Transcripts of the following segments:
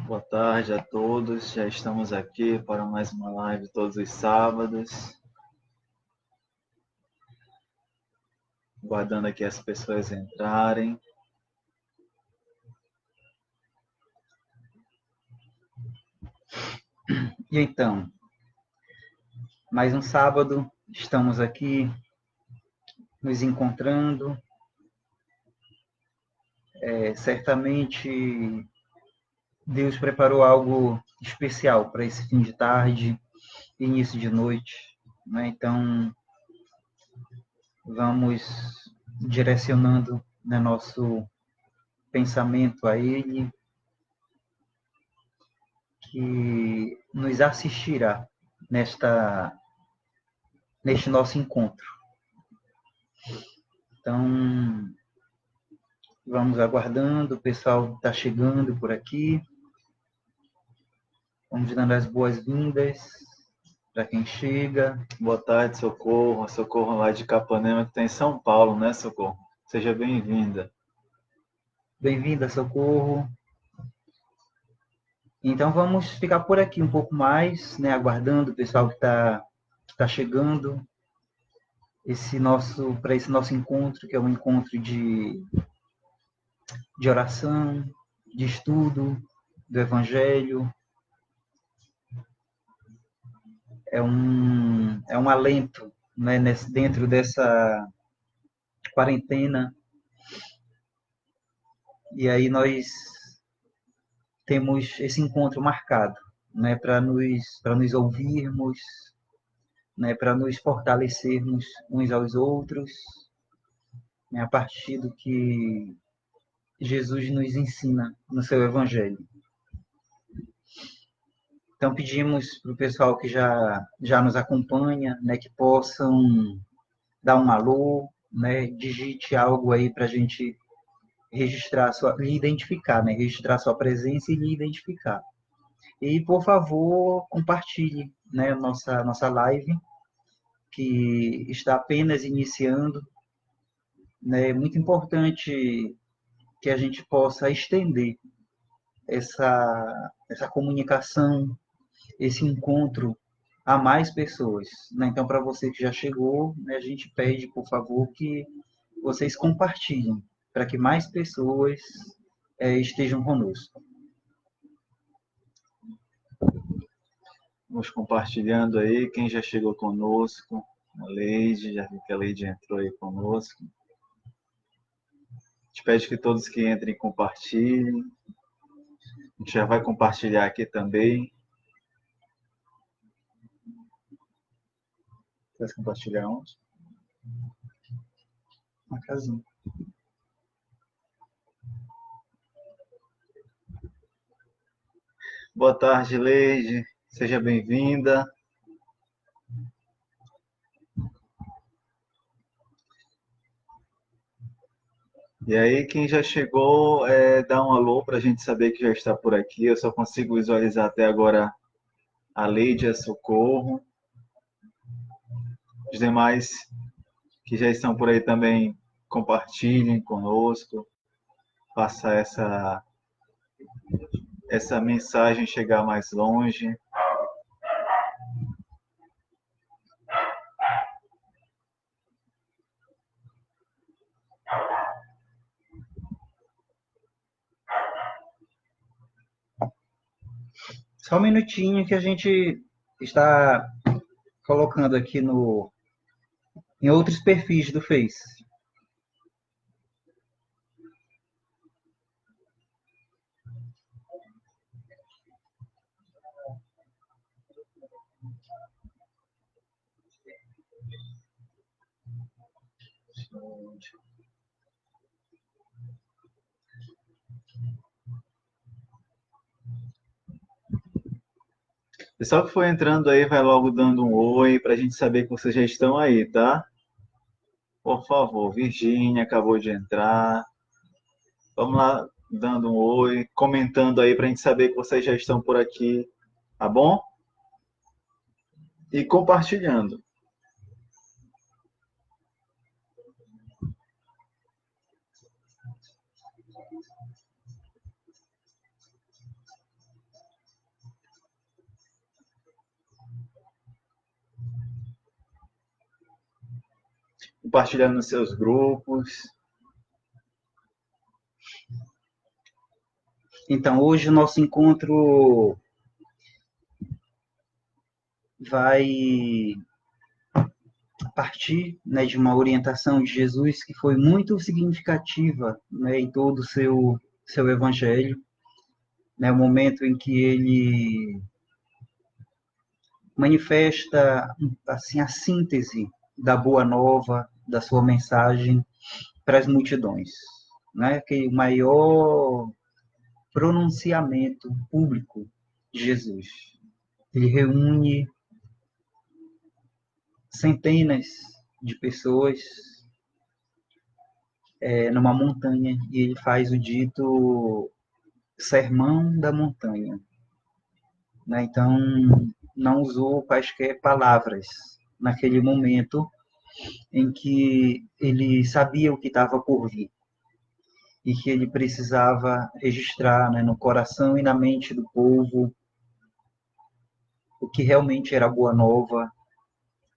Boa tarde a todos. Já estamos aqui para mais uma live todos os sábados. Aguardando aqui as pessoas entrarem. E então, mais um sábado, estamos aqui nos encontrando. Certamente Deus preparou algo especial para esse fim de tarde, início de noite, né? Então, vamos direcionando, né, nosso pensamento a Ele, que nos assistirá neste nosso encontro. Então, vamos aguardando, o pessoal está chegando por aqui. Vamos dando as boas-vindas para quem chega. Boa tarde, Socorro. Socorro lá de Capanema, que está em São Paulo, né, Socorro? Seja bem-vinda. Bem-vinda, Socorro. Então vamos ficar por aqui um pouco mais, né, aguardando o pessoal que tá chegando para esse nosso encontro, que é um encontro de oração, de estudo do Evangelho. É um alento, né, dentro dessa quarentena. E aí nós temos esse encontro marcado, né, para nos ouvirmos, né, para nos fortalecermos uns aos outros, né, a partir do que Jesus nos ensina no seu Evangelho. Então pedimos para o pessoal que já nos acompanha, né, que possam dar um alô, né, digite algo aí para a gente registrar lhe identificar, né, registrar sua presença e lhe identificar. E por favor compartilhe, né, nossa live, que está apenas iniciando, né. É muito importante que a gente possa estender essa comunicação, esse encontro a mais pessoas, né? Então, para você que já chegou, né, a gente pede, por favor, que vocês compartilhem, para que mais pessoas estejam conosco. Vamos compartilhando aí. Quem já chegou conosco? A Leide, já vi que a Leide entrou aí conosco. A gente pede que todos que entrem compartilhem. A gente já vai compartilhar aqui também. Quer compartilhar onde? Na casinha. Boa tarde, Leide. Seja bem-vinda. E aí, quem já chegou, dá um alô para a gente saber que já está por aqui. Eu só consigo visualizar até agora a Leide e a Socorro. Os demais que já estão por aí também compartilhem conosco. Faça essa mensagem chegar mais longe. Só um minutinho que a gente está colocando aqui em outros perfis do Face. Pessoal que for entrando aí, vai logo dando um oi para a gente saber que vocês já estão aí, tá? Por favor, Virgínia acabou de entrar. Vamos lá, dando um oi, comentando aí para a gente saber que vocês já estão por aqui, tá bom? E compartilhando. compartilhando nos seus grupos. Então, hoje o nosso encontro vai partir, né, de uma orientação de Jesus que foi muito significativa, né, em todo o seu evangelho, né, o momento em que ele manifesta assim a síntese da boa nova, da sua mensagem para as multidões, né, que o maior pronunciamento público de Jesus. Ele reúne centenas de pessoas numa montanha e ele faz o dito Sermão da Montanha. Né? Então, não usou quaisquer palavras naquele momento em que ele sabia o que estava por vir e que ele precisava registrar, né, no coração e na mente do povo o que realmente era a boa nova,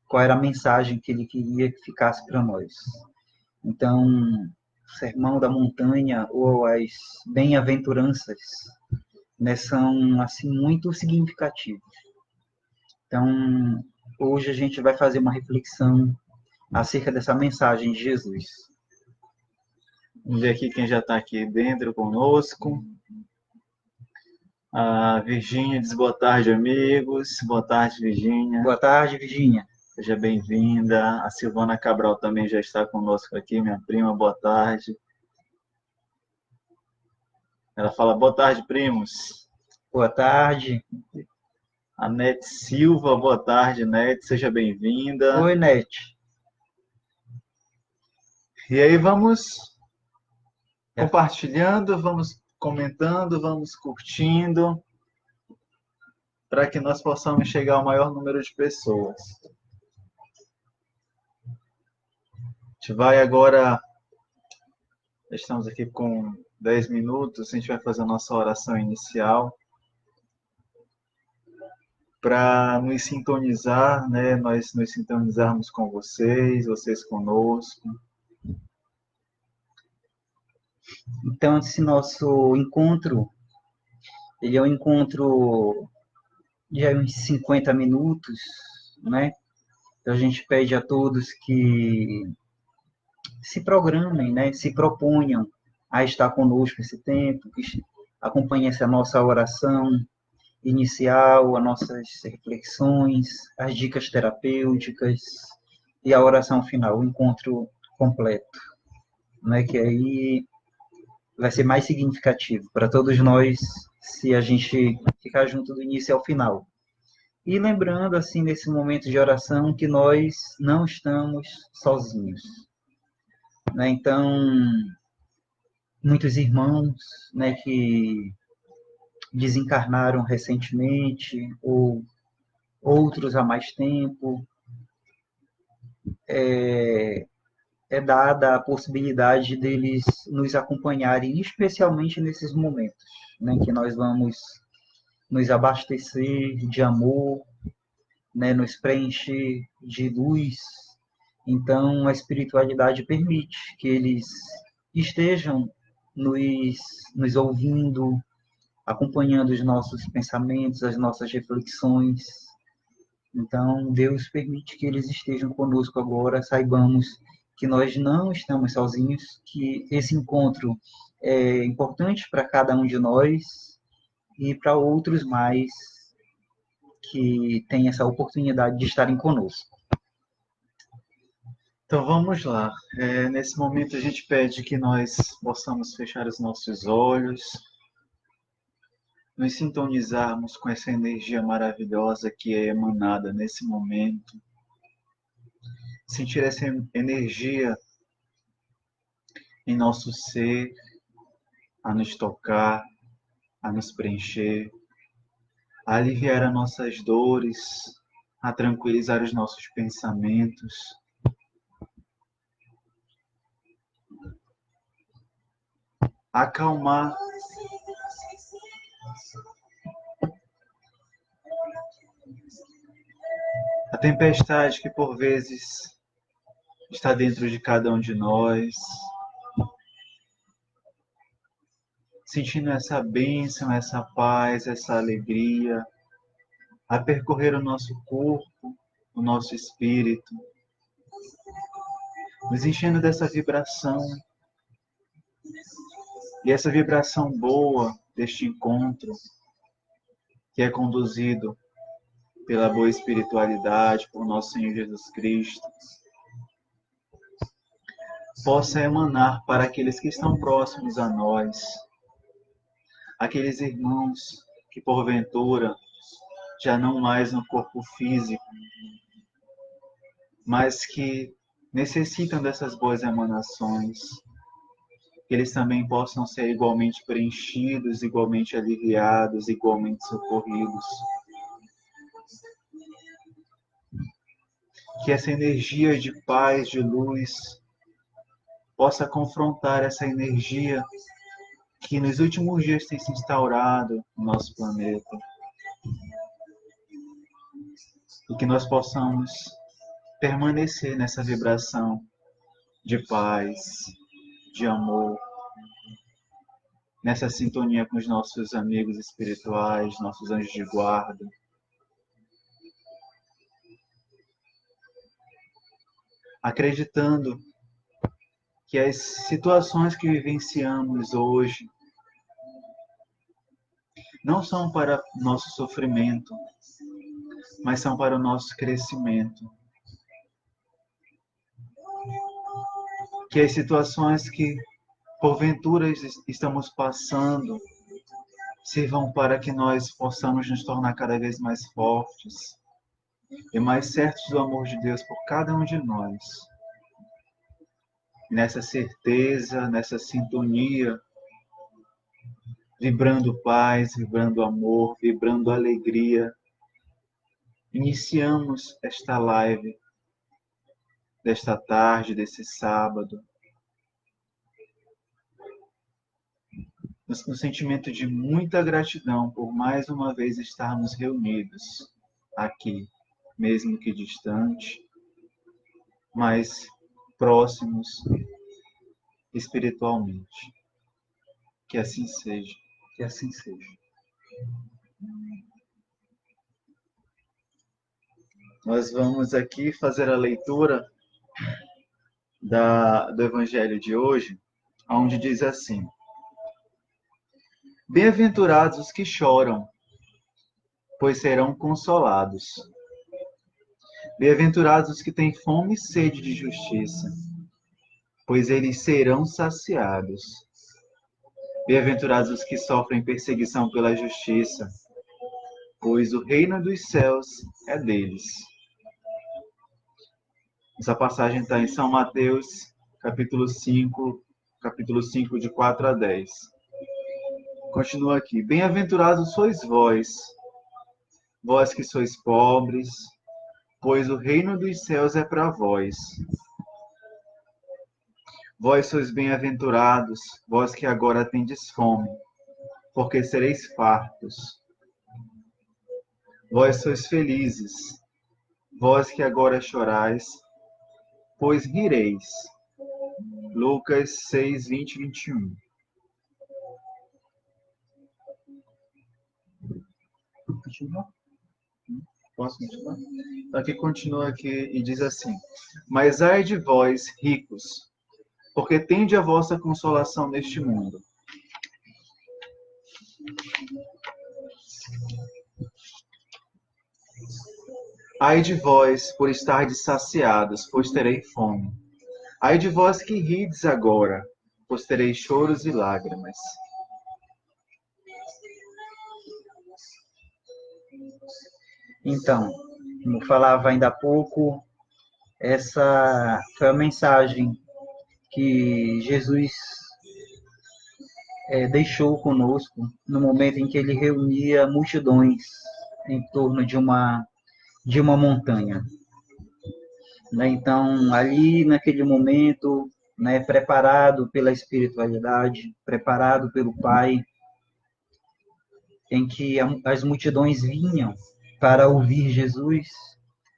qual era a mensagem que ele queria que ficasse para nós. Então, o Sermão da Montanha ou as bem-aventuranças, né, são assim muito significativos. Então, hoje a gente vai fazer uma reflexão acerca dessa mensagem de Jesus. Vamos ver aqui quem já está aqui dentro conosco. A Virgínia diz boa tarde, amigos. Boa tarde, Virgínia. Boa tarde, Virgínia. Seja bem-vinda. A Silvana Cabral também já está conosco aqui, minha prima. Boa tarde. Ela fala boa tarde, primos. Boa tarde. A Nete Silva, boa tarde, Nete. Seja bem-vinda. Oi, Nete. E aí vamos compartilhando, vamos comentando, vamos curtindo, para que nós possamos chegar ao maior número de pessoas. A gente vai agora, estamos aqui com 10 minutos, a gente vai fazer a nossa oração inicial para nos sintonizar, né? Nós nos sintonizarmos com vocês, vocês conosco. Então, esse nosso encontro, ele é um encontro de uns 50 minutos, né? Então, a gente pede a todos que se programem, né? Se proponham a estar conosco esse tempo, que acompanhem essa nossa oração inicial, as nossas reflexões, as dicas terapêuticas e a oração final, o encontro completo, né? Que aí vai ser mais significativo para todos nós se a gente ficar junto do início ao final. E lembrando, assim, nesse momento de oração, que nós não estamos sozinhos. Né? Então, muitos irmãos, né, que desencarnaram recentemente, ou outros há mais tempo, é dada a possibilidade deles nos acompanharem, especialmente nesses momentos, né, que nós vamos nos abastecer de amor, né, nos preencher de luz. Então, a espiritualidade permite que eles estejam nos, nos ouvindo, acompanhando os nossos pensamentos, as nossas reflexões. Então, Deus permite que eles estejam conosco agora, saibamos que nós não estamos sozinhos, que esse encontro é importante para cada um de nós e para outros mais que têm essa oportunidade de estarem conosco. Então vamos lá. Nesse momento a gente pede que nós possamos fechar os nossos olhos, nos sintonizarmos com essa energia maravilhosa que é emanada nesse momento. Sentir essa energia em nosso ser, a nos tocar, a nos preencher, a aliviar as nossas dores, a tranquilizar os nossos pensamentos. Acalmar a tempestade que por vezes está dentro de cada um de nós, sentindo essa bênção, essa paz, essa alegria, a percorrer o nosso corpo, o nosso espírito, nos enchendo dessa vibração, e essa vibração boa deste encontro, que é conduzido pela boa espiritualidade, por nosso Senhor Jesus Cristo, possa emanar para aqueles que estão próximos a nós, aqueles irmãos que porventura já não mais no corpo físico, mas que necessitam dessas boas emanações, que eles também possam ser igualmente preenchidos, igualmente aliviados, igualmente socorridos. Que essa energia de paz, de luz, possa confrontar essa energia que nos últimos dias tem se instaurado no nosso planeta. E que nós possamos permanecer nessa vibração de paz, de amor, nessa sintonia com os nossos amigos espirituais, nossos anjos de guarda. Acreditando que as situações que vivenciamos hoje não são para nosso sofrimento, mas são para o nosso crescimento. Que as situações que porventura estamos passando sirvam para que nós possamos nos tornar cada vez mais fortes e mais certos do amor de Deus por cada um de nós. Nessa certeza, nessa sintonia, vibrando paz, vibrando amor, vibrando alegria, iniciamos esta live desta tarde, desse sábado, no sentimento de muita gratidão por mais uma vez estarmos reunidos aqui, mesmo que distante, mas próximos espiritualmente. Que assim seja, que assim seja. Nós vamos aqui fazer a leitura do Evangelho de hoje, onde diz assim: Bem-aventurados os que choram, pois serão consolados. Bem-aventurados os que têm fome e sede de justiça, pois eles serão saciados. Bem-aventurados os que sofrem perseguição pela justiça, pois o reino dos céus é deles. Essa passagem está em São Mateus, capítulo 5, de 4 a 10. Continua aqui. Bem-aventurados sois vós, vós que sois pobres, pois o reino dos céus é para vós. Vós sois bem-aventurados, vós que agora tendes fome, porque sereis fartos. Vós sois felizes, vós que agora chorais, pois rireis. Lucas 6, 20 e 21. Continua? Posso continuar? Aqui continua aqui e diz assim: Mas ai de vós, ricos, porque tende a vossa consolação neste mundo. Ai de vós, por estardes saciados, pois terei fome. Ai de vós que rides agora, pois tereis choros e lágrimas. Então, como falava ainda há pouco, essa foi a mensagem que Jesus deixou conosco no momento em que ele reunia multidões em torno de uma montanha. Então, ali naquele momento, preparado pela espiritualidade, preparado pelo Pai, em que as multidões vinham para ouvir Jesus,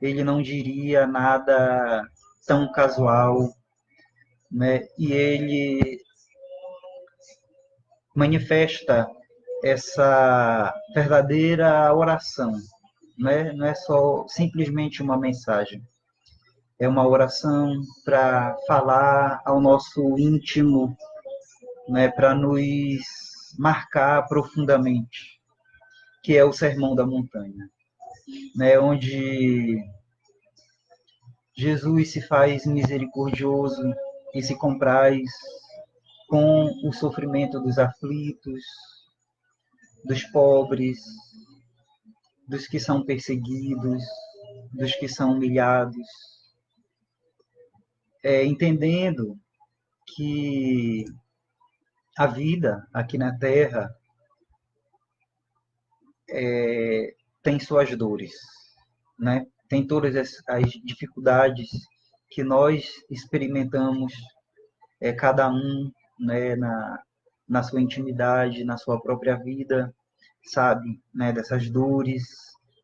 ele não diria nada tão casual, né? E ele manifesta essa verdadeira oração, né? Não é só simplesmente uma mensagem, é uma oração para falar ao nosso íntimo, né? Para nos marcar profundamente, que é o Sermão da Montanha, né? Onde Jesus se faz misericordioso e se compraz com o sofrimento dos aflitos, dos pobres, dos que são perseguidos, dos que são humilhados, entendendo que a vida aqui na Terra tem suas dores, né? Tem todas as dificuldades que nós experimentamos, cada um, né, na sua intimidade, na sua própria vida, sabe, né, dessas dores,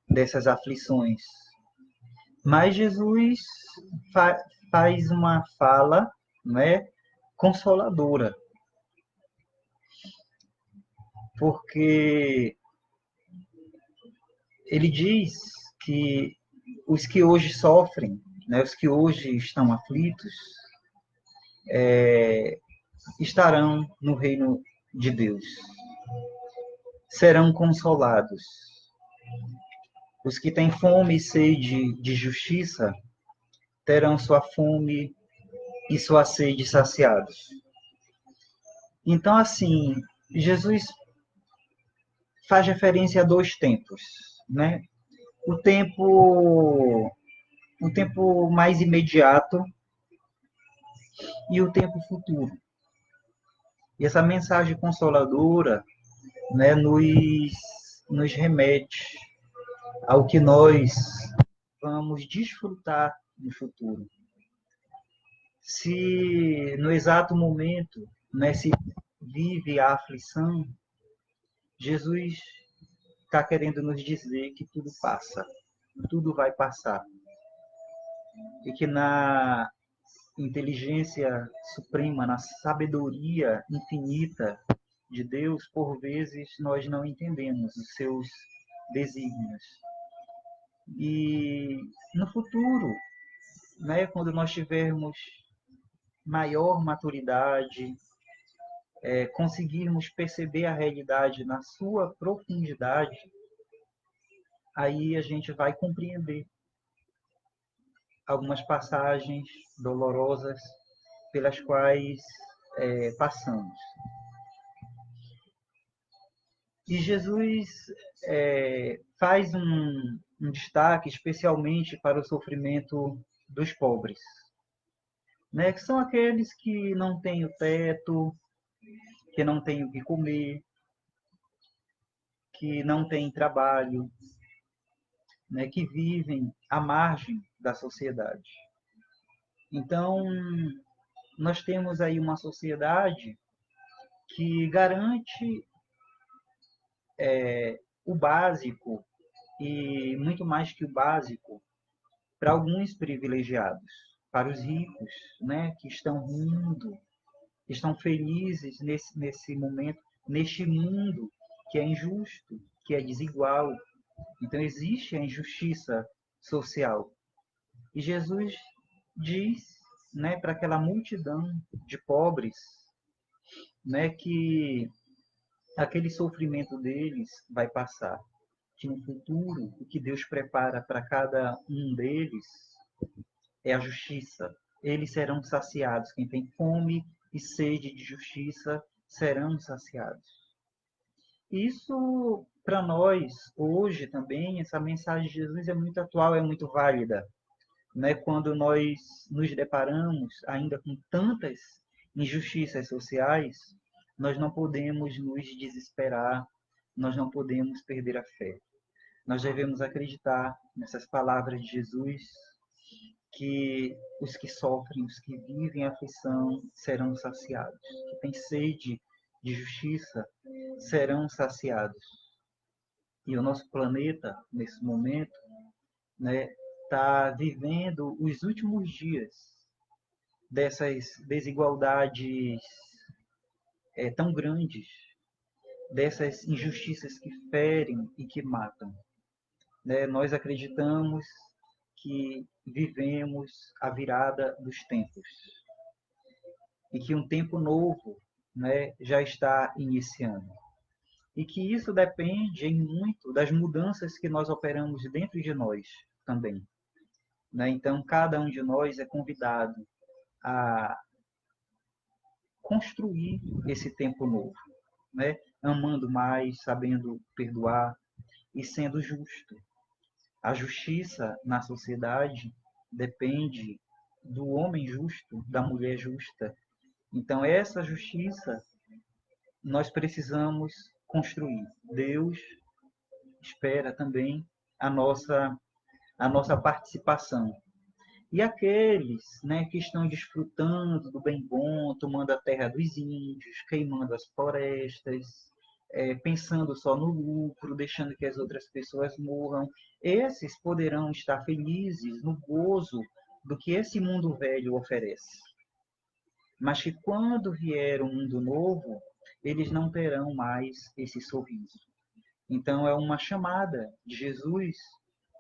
dessas aflições. Mas Jesus fa faz uma fala, né, consoladora, porque ele diz que os que hoje sofrem, né, os que hoje estão aflitos, estarão no reino de Deus, serão consolados. Os que têm fome e sede de justiça terão sua fome e sua sede saciados. Então, assim, Jesus faz referência a dois tempos, né? O tempo, o tempo mais imediato e o tempo futuro. E essa mensagem consoladora, né, nos remete ao que nós vamos desfrutar no futuro. Se no exato momento, né, se vive a aflição, Jesus está querendo nos dizer que tudo passa, tudo vai passar. E que na inteligência suprema, na sabedoria infinita de Deus, por vezes nós não entendemos os seus desígnios. E no futuro, né, quando nós tivermos maior maturidade, conseguirmos perceber a realidade na sua profundidade, aí a gente vai compreender algumas passagens dolorosas pelas quais passamos. E Jesus faz um destaque especialmente para o sofrimento dos pobres, né? Que são aqueles que não têm o teto, que não têm o que comer, que não têm trabalho, né? Que vivem à margem da sociedade. Então, nós temos aí uma sociedade que garante o básico e muito mais que o básico para alguns privilegiados, para os ricos, né, que estão rindo, estão felizes nesse momento, neste mundo que é injusto, que é desigual. Então existe a injustiça social. E Jesus diz, né, para aquela multidão de pobres, né, que aquele sofrimento deles vai passar, que no futuro o que Deus prepara para cada um deles é a justiça. Eles serão saciados. Quem tem fome e sede de justiça serão saciados. Isso, para nós, hoje também, essa mensagem de Jesus é muito atual, é muito válida. Né? Quando nós nos deparamos ainda com tantas injustiças sociais, nós não podemos nos desesperar, nós não podemos perder a fé. Nós devemos acreditar nessas palavras de Jesus, que os que sofrem, os que vivem a aflição serão saciados, que têm sede de justiça serão saciados. E o nosso planeta, nesse momento, né, está vivendo os últimos dias dessas desigualdades tão grandes, dessas injustiças que ferem e que matam. Né? Nós acreditamos que vivemos a virada dos tempos e que um tempo novo, né, já está iniciando. E que isso depende em muito das mudanças que nós operamos dentro de nós também. Né? Então, cada um de nós é convidado a construir esse tempo novo, né? Amando mais, sabendo perdoar e sendo justo. A justiça na sociedade depende do homem justo, da mulher justa. Então, essa justiça nós precisamos construir. Deus espera também a nossa participação. E aqueles, né, que estão desfrutando do bem bom, tomando a terra dos índios, queimando as florestas, pensando só no lucro, deixando que as outras pessoas morram, esses poderão estar felizes no gozo do que esse mundo velho oferece. Mas que quando vier um mundo novo, eles não terão mais esse sorriso. Então é uma chamada de Jesus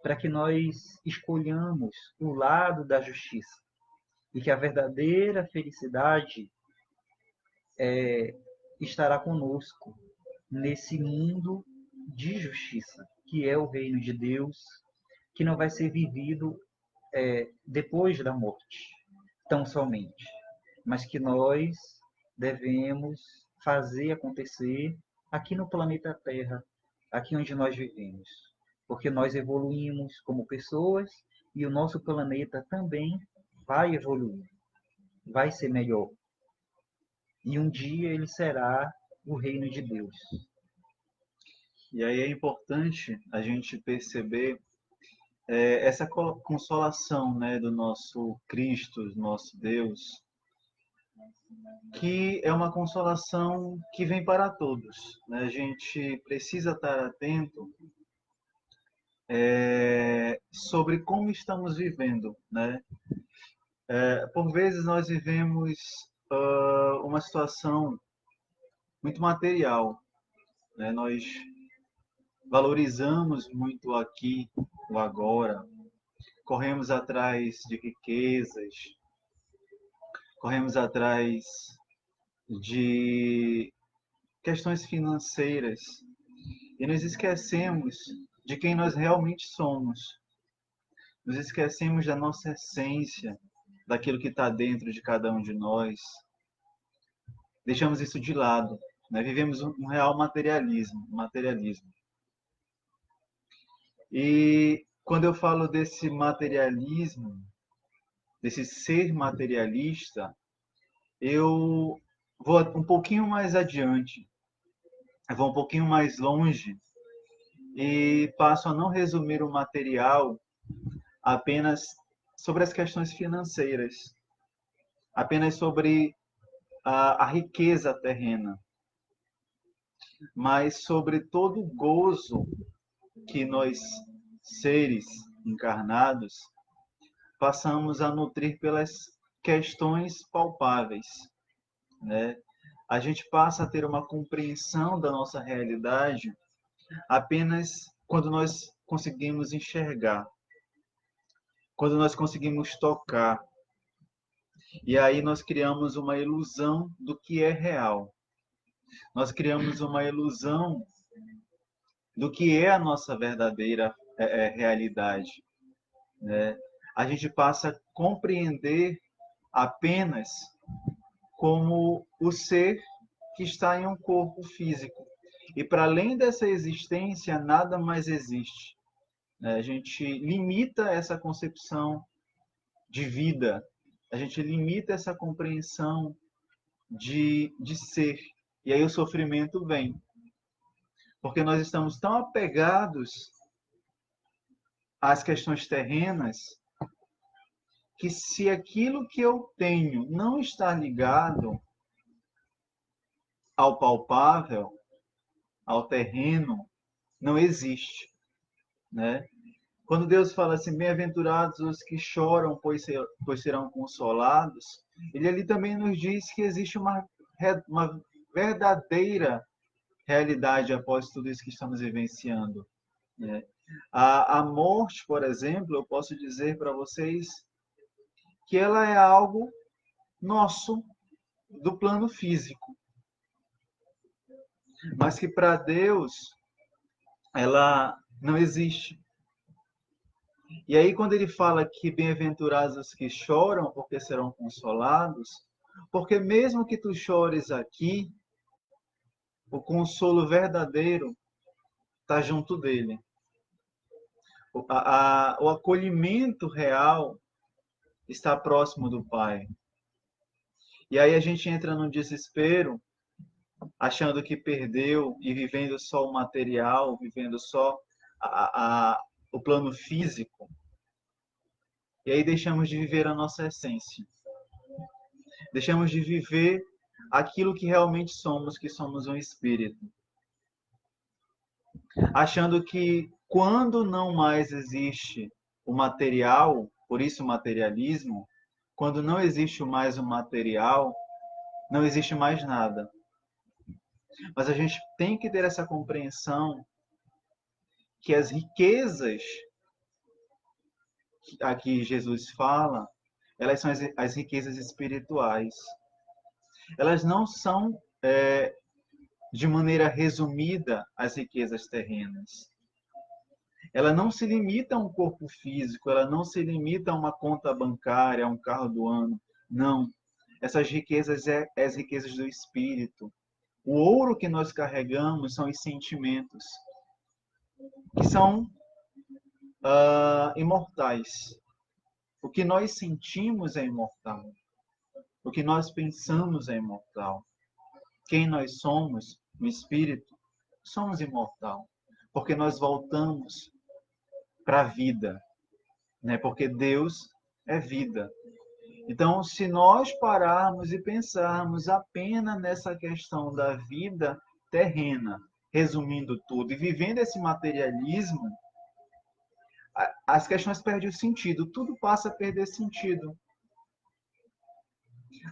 para que nós escolhamos o lado da justiça e que a verdadeira felicidade estará conosco nesse mundo de justiça, que é o reino de Deus, que não vai ser vivido depois da morte, tão somente, mas que nós devemos fazer acontecer aqui no planeta Terra, aqui onde nós vivemos, porque nós evoluímos como pessoas e o nosso planeta também vai evoluir, vai ser melhor. E um dia ele será o reino de Deus. E aí é importante a gente perceber essa consolação, né, do nosso Cristo, do nosso Deus, que é uma consolação que vem para todos. Né? A gente precisa estar atento sobre como estamos vivendo. Né? Por vezes nós vivemos uma situação muito material. Né? Nós valorizamos muito aqui, o agora, corremos atrás de riquezas, corremos atrás de questões financeiras e nos esquecemos de quem nós realmente somos. Nos esquecemos da nossa essência, daquilo que está dentro de cada um de nós. Deixamos isso de lado. Né? Vivemos um real materialismo. E quando eu falo desse materialismo, desse ser materialista, eu vou um pouquinho mais adiante, eu vou um pouquinho mais longe e passo a não resumir o material apenas sobre as questões financeiras, apenas sobre a riqueza terrena, mas sobre todo o gozo que nós, seres encarnados, passamos a nutrir pelas questões palpáveis. Né? A gente passa a ter uma compreensão da nossa realidade apenas quando nós conseguimos enxergar, quando nós conseguimos tocar. E aí nós criamos uma ilusão do que é real. Nós criamos uma ilusão do que é a nossa verdadeira realidade. Né? A gente passa a compreender apenas como o ser que está em um corpo físico. E para além dessa existência, nada mais existe. A gente limita essa concepção de vida, a gente limita essa compreensão de ser. E aí o sofrimento vem. Porque nós estamos tão apegados às questões terrenas que se aquilo que eu tenho não está ligado ao palpável, ao terreno, não existe. Né? Quando Deus fala assim, bem-aventurados os que choram, pois serão consolados, ele ali também nos diz que existe uma verdadeira realidade após tudo isso que estamos vivenciando, né? A morte, por exemplo, eu posso dizer para vocês que ela é algo nosso, do plano físico, mas que para Deus ela não existe. E aí, quando ele fala que bem-aventurados os que choram, porque serão consolados, porque mesmo que tu chores aqui, o consolo verdadeiro está junto dele. O acolhimento real está próximo do Pai. E aí a gente entra num desespero, achando que perdeu e vivendo só o material, vivendo só o plano físico. E aí deixamos de viver a nossa essência. Deixamos de viver aquilo que realmente somos, que somos um espírito. Achando que quando não mais existe o material, por isso o materialismo, quando não existe mais o material, não existe mais nada. Mas a gente tem que ter essa compreensão que as riquezas que aqui Jesus fala, elas são as riquezas espirituais. Elas não são, de maneira resumida, as riquezas terrenas. Ela não se limita a um corpo físico, ela não se limita a uma conta bancária, a um carro do ano. Não. Essas riquezas é as riquezas do espírito. O ouro que nós carregamos são os sentimentos, que são imortais. O que nós sentimos é imortal. O que nós pensamos é imortal. Quem nós somos, o espírito, somos imortal. Porque nós voltamos para a vida, né? Porque Deus é vida. Então, se nós pararmos e pensarmos apenas nessa questão da vida terrena, resumindo tudo, e vivendo esse materialismo, as questões perdem o sentido, tudo passa a perder sentido.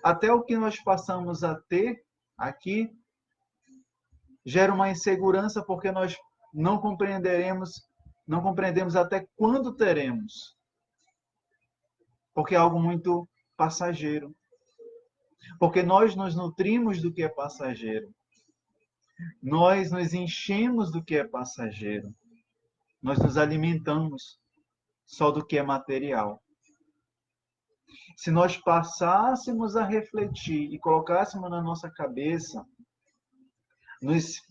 Até o que nós passamos a ter aqui gera uma insegurança porque nós não compreendemos até quando teremos. Porque é algo muito passageiro. Porque nós nos nutrimos do que é passageiro. Nós nos enchemos do que é passageiro. Nós nos alimentamos só do que é material. Se nós passássemos a refletir e colocássemos na nossa cabeça, nos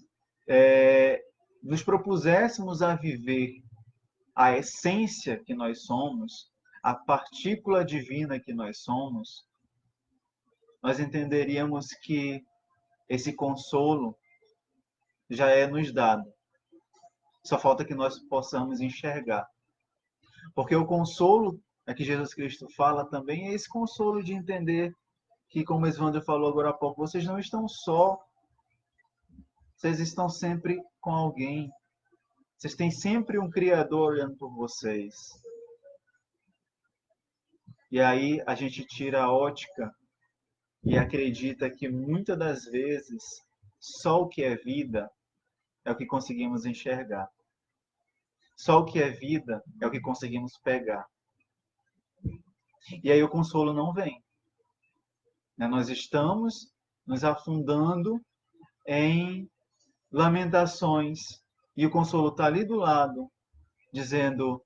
propuséssemos a viver a essência que nós somos, a partícula divina que nós somos, nós entenderíamos que esse consolo já é nos dado. Só falta que nós possamos enxergar. Porque o consolo, que Jesus Cristo fala também, é esse consolo de entender que, como Esvandro falou agora há pouco, vocês não estão só, vocês estão sempre com alguém. Vocês têm sempre um Criador olhando por vocês. E aí a gente tira a ótica e acredita que muitas das vezes só o que é vida é o que conseguimos enxergar. Só o que é vida é o que conseguimos pegar. E aí o consolo não vem. Nós estamos nos afundando em lamentações e o consolo está ali do lado, dizendo: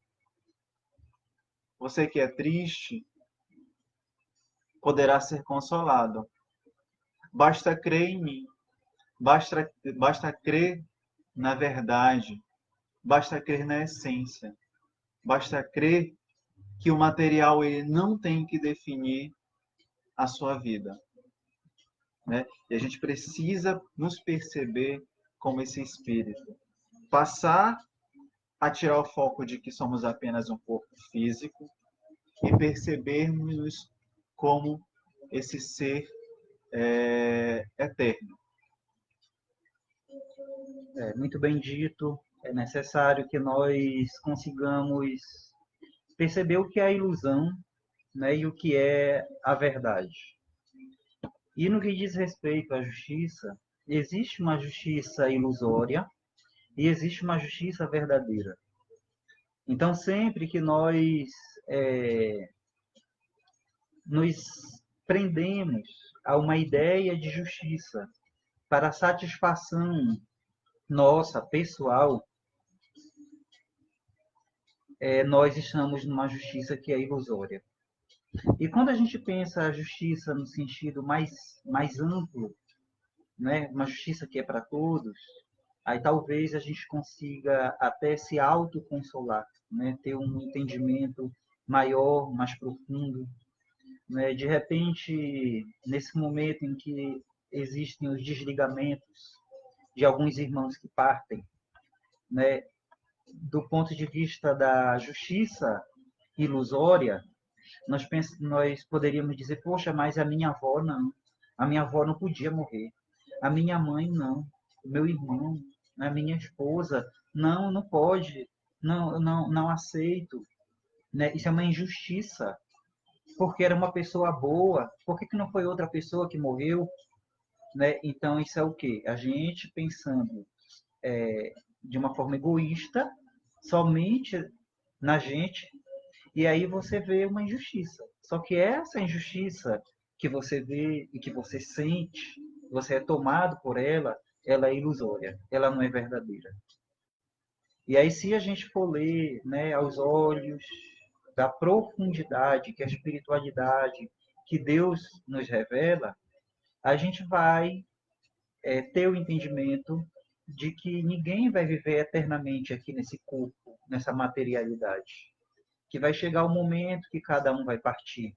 você que é triste poderá ser consolado. Basta crer em mim. Basta crer na verdade. Basta crer na essência. Basta crer que o material ele não tem que definir a sua vida. Né? E a gente precisa nos perceber como esse espírito. Passar a tirar o foco de que somos apenas um corpo físico e percebermos como esse ser eterno. Muito bem dito. é necessário que nós consigamos perceber o que é a ilusão, né, e o que é a verdade. E no que diz respeito à justiça, existe uma justiça ilusória e existe uma justiça verdadeira. Então, sempre que nós é, nos prendemos a uma ideia de justiça para satisfação nossa, pessoal, nós estamos numa justiça que é ilusória. E quando a gente pensa a justiça no sentido mais amplo, né, uma justiça que é para todos, aí talvez a gente consiga até se autoconsolar, né, ter um entendimento maior, mais profundo, né? De repente, nesse momento em que existem os desligamentos de alguns irmãos que partem, né, do ponto de vista da justiça ilusória, nós poderíamos dizer, poxa, mas a minha avó não. A minha avó não podia morrer. A minha mãe não. O meu irmão, a minha esposa, não, não pode. Não, não, não aceito. Né? Isso é uma injustiça. Porque era uma pessoa boa. Por que não foi outra pessoa que morreu? Né? Então, isso é o quê? A gente pensando de uma forma egoísta, somente na gente, e aí você vê uma injustiça. Só que essa injustiça que você vê e que você sente, você é tomado por ela é ilusória, ela não é verdadeira. E aí, se a gente for ler, né, aos olhos da profundidade que a espiritualidade, que Deus nos revela, a gente vai ter o entendimento de que ninguém vai viver eternamente aqui nesse corpo, nessa materialidade. Que vai chegar o momento que cada um vai partir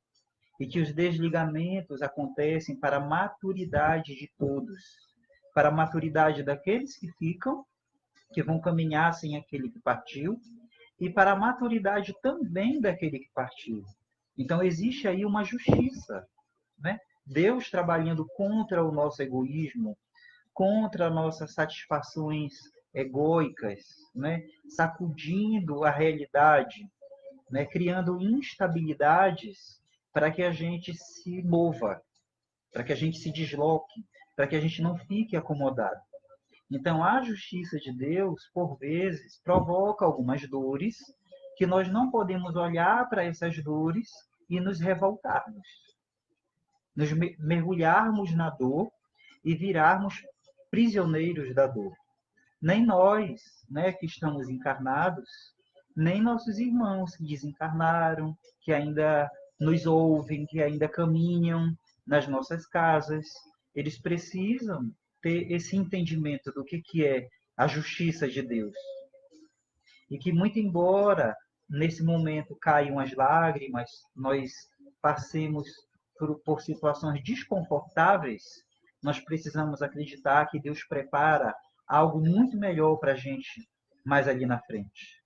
e que os desligamentos acontecem para a maturidade de todos, para a maturidade daqueles que ficam, que vão caminhar sem aquele que partiu, e para a maturidade também daquele que partiu. Então existe aí uma justiça, né? Deus trabalhando contra o nosso egoísmo, contra nossas satisfações egóicas, né? Sacudindo a realidade, né? Criando instabilidades para que a gente se mova, para que a gente se desloque, para que a gente não fique acomodado. Então, a justiça de Deus, por vezes, provoca algumas dores que nós não podemos olhar para essas dores e nos revoltarmos, nos mergulharmos na dor e virarmos prisioneiros da dor. Nem nós, né, que estamos encarnados, nem nossos irmãos que desencarnaram, que ainda nos ouvem, que ainda caminham nas nossas casas, eles precisam ter esse entendimento do que é a justiça de Deus. E que, muito embora nesse momento caiam as lágrimas, nós passemos por situações desconfortáveis, nós precisamos acreditar que Deus prepara algo muito melhor para a gente mais ali na frente.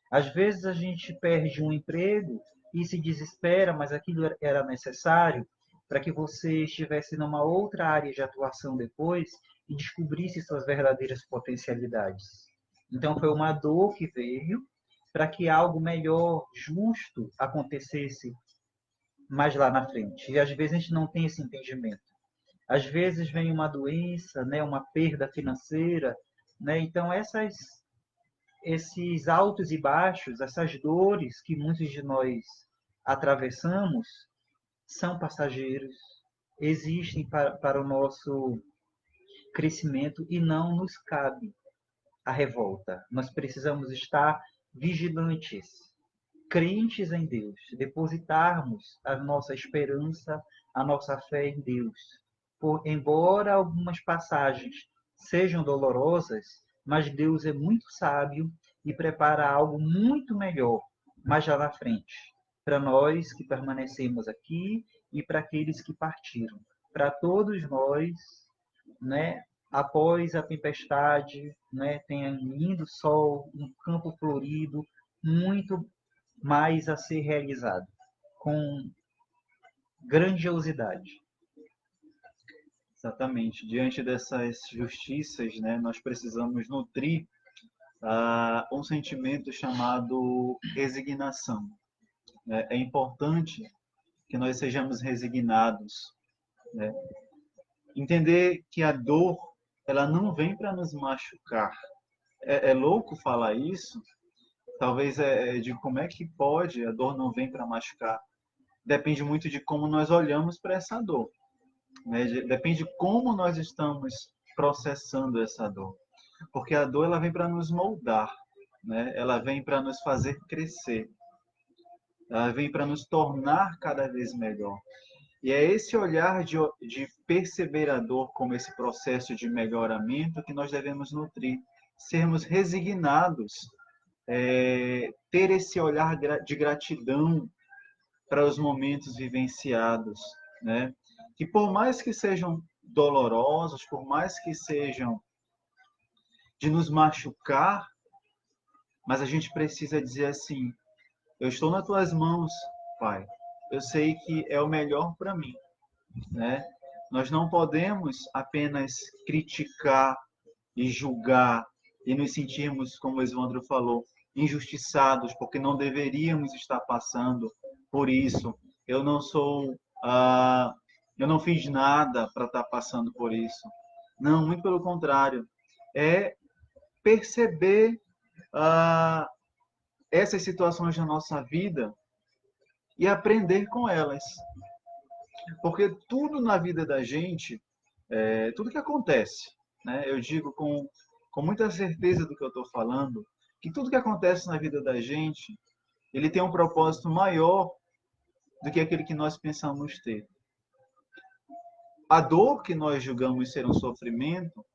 Às vezes a gente perde um emprego e se desespera, mas aquilo era necessário para que você estivesse numa outra área de atuação depois e descobrisse suas verdadeiras potencialidades. Então foi uma dor que veio para que algo melhor, justo, acontecesse mais lá na frente. E às vezes a gente não tem esse entendimento. Às vezes vem uma doença, né, uma perda financeira, né? Então esses altos e baixos, essas dores que muitos de nós atravessamos, são passageiros, existem para o nosso crescimento e não nos cabe a revolta. Nós precisamos estar vigilantes, crentes em Deus, depositarmos a nossa esperança, a nossa fé em Deus. Embora algumas passagens sejam dolorosas, mas Deus é muito sábio e prepara algo muito melhor mais lá na frente, para nós que permanecemos aqui e para aqueles que partiram. Para todos nós, né, após a tempestade, né, tem um lindo sol, um campo florido, muito mais a ser realizado, com grandiosidade. Exatamente. Diante dessas justiças, né, nós precisamos nutrir um sentimento chamado resignação. É importante que nós sejamos resignados, né? Entender que a dor, ela não vem para nos machucar. É louco falar isso, talvez de como é que pode, a dor não vem para machucar. Depende muito de como nós olhamos para essa dor, né? Depende de como nós estamos processando essa dor. Porque a dor, ela vem para nos moldar, né? Ela vem para nos fazer crescer. Ela vem para nos tornar cada vez melhor. E é esse olhar de perceber a dor como esse processo de melhoramento que nós devemos nutrir. Sermos resignados, ter esse olhar de gratidão para os momentos vivenciados, né? Que por mais que sejam dolorosos, por mais que sejam de nos machucar, mas a gente precisa dizer assim: eu estou nas tuas mãos, Pai. Eu sei que é o melhor para mim, né? Nós não podemos apenas criticar e julgar e nos sentirmos, como o Evandro falou, injustiçados porque não deveríamos estar passando por isso. Eu não sou, eu não fiz nada para estar passando por isso. Não, muito pelo contrário. É perceber essas situações da nossa vida e aprender com elas. Porque tudo na vida da gente, tudo que acontece, né? Eu digo com muita certeza do que eu estou falando, que tudo que acontece na vida da gente, ele tem um propósito maior do que aquele que nós pensamos ter. A dor que nós julgamos ser um sofrimento,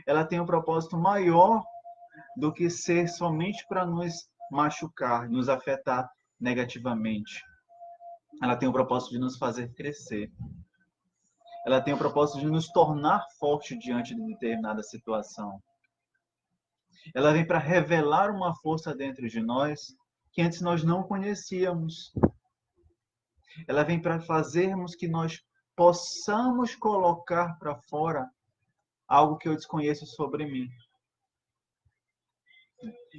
ela tem um propósito maior do que ser somente para nos machucar, nos afetar negativamente. Ela tem o propósito de nos fazer crescer. Ela tem o propósito de nos tornar fortes diante de determinada situação. Ela vem para revelar uma força dentro de nós que antes nós não conhecíamos. Ela vem para fazermos que nós possamos colocar para fora algo que eu desconheço sobre mim.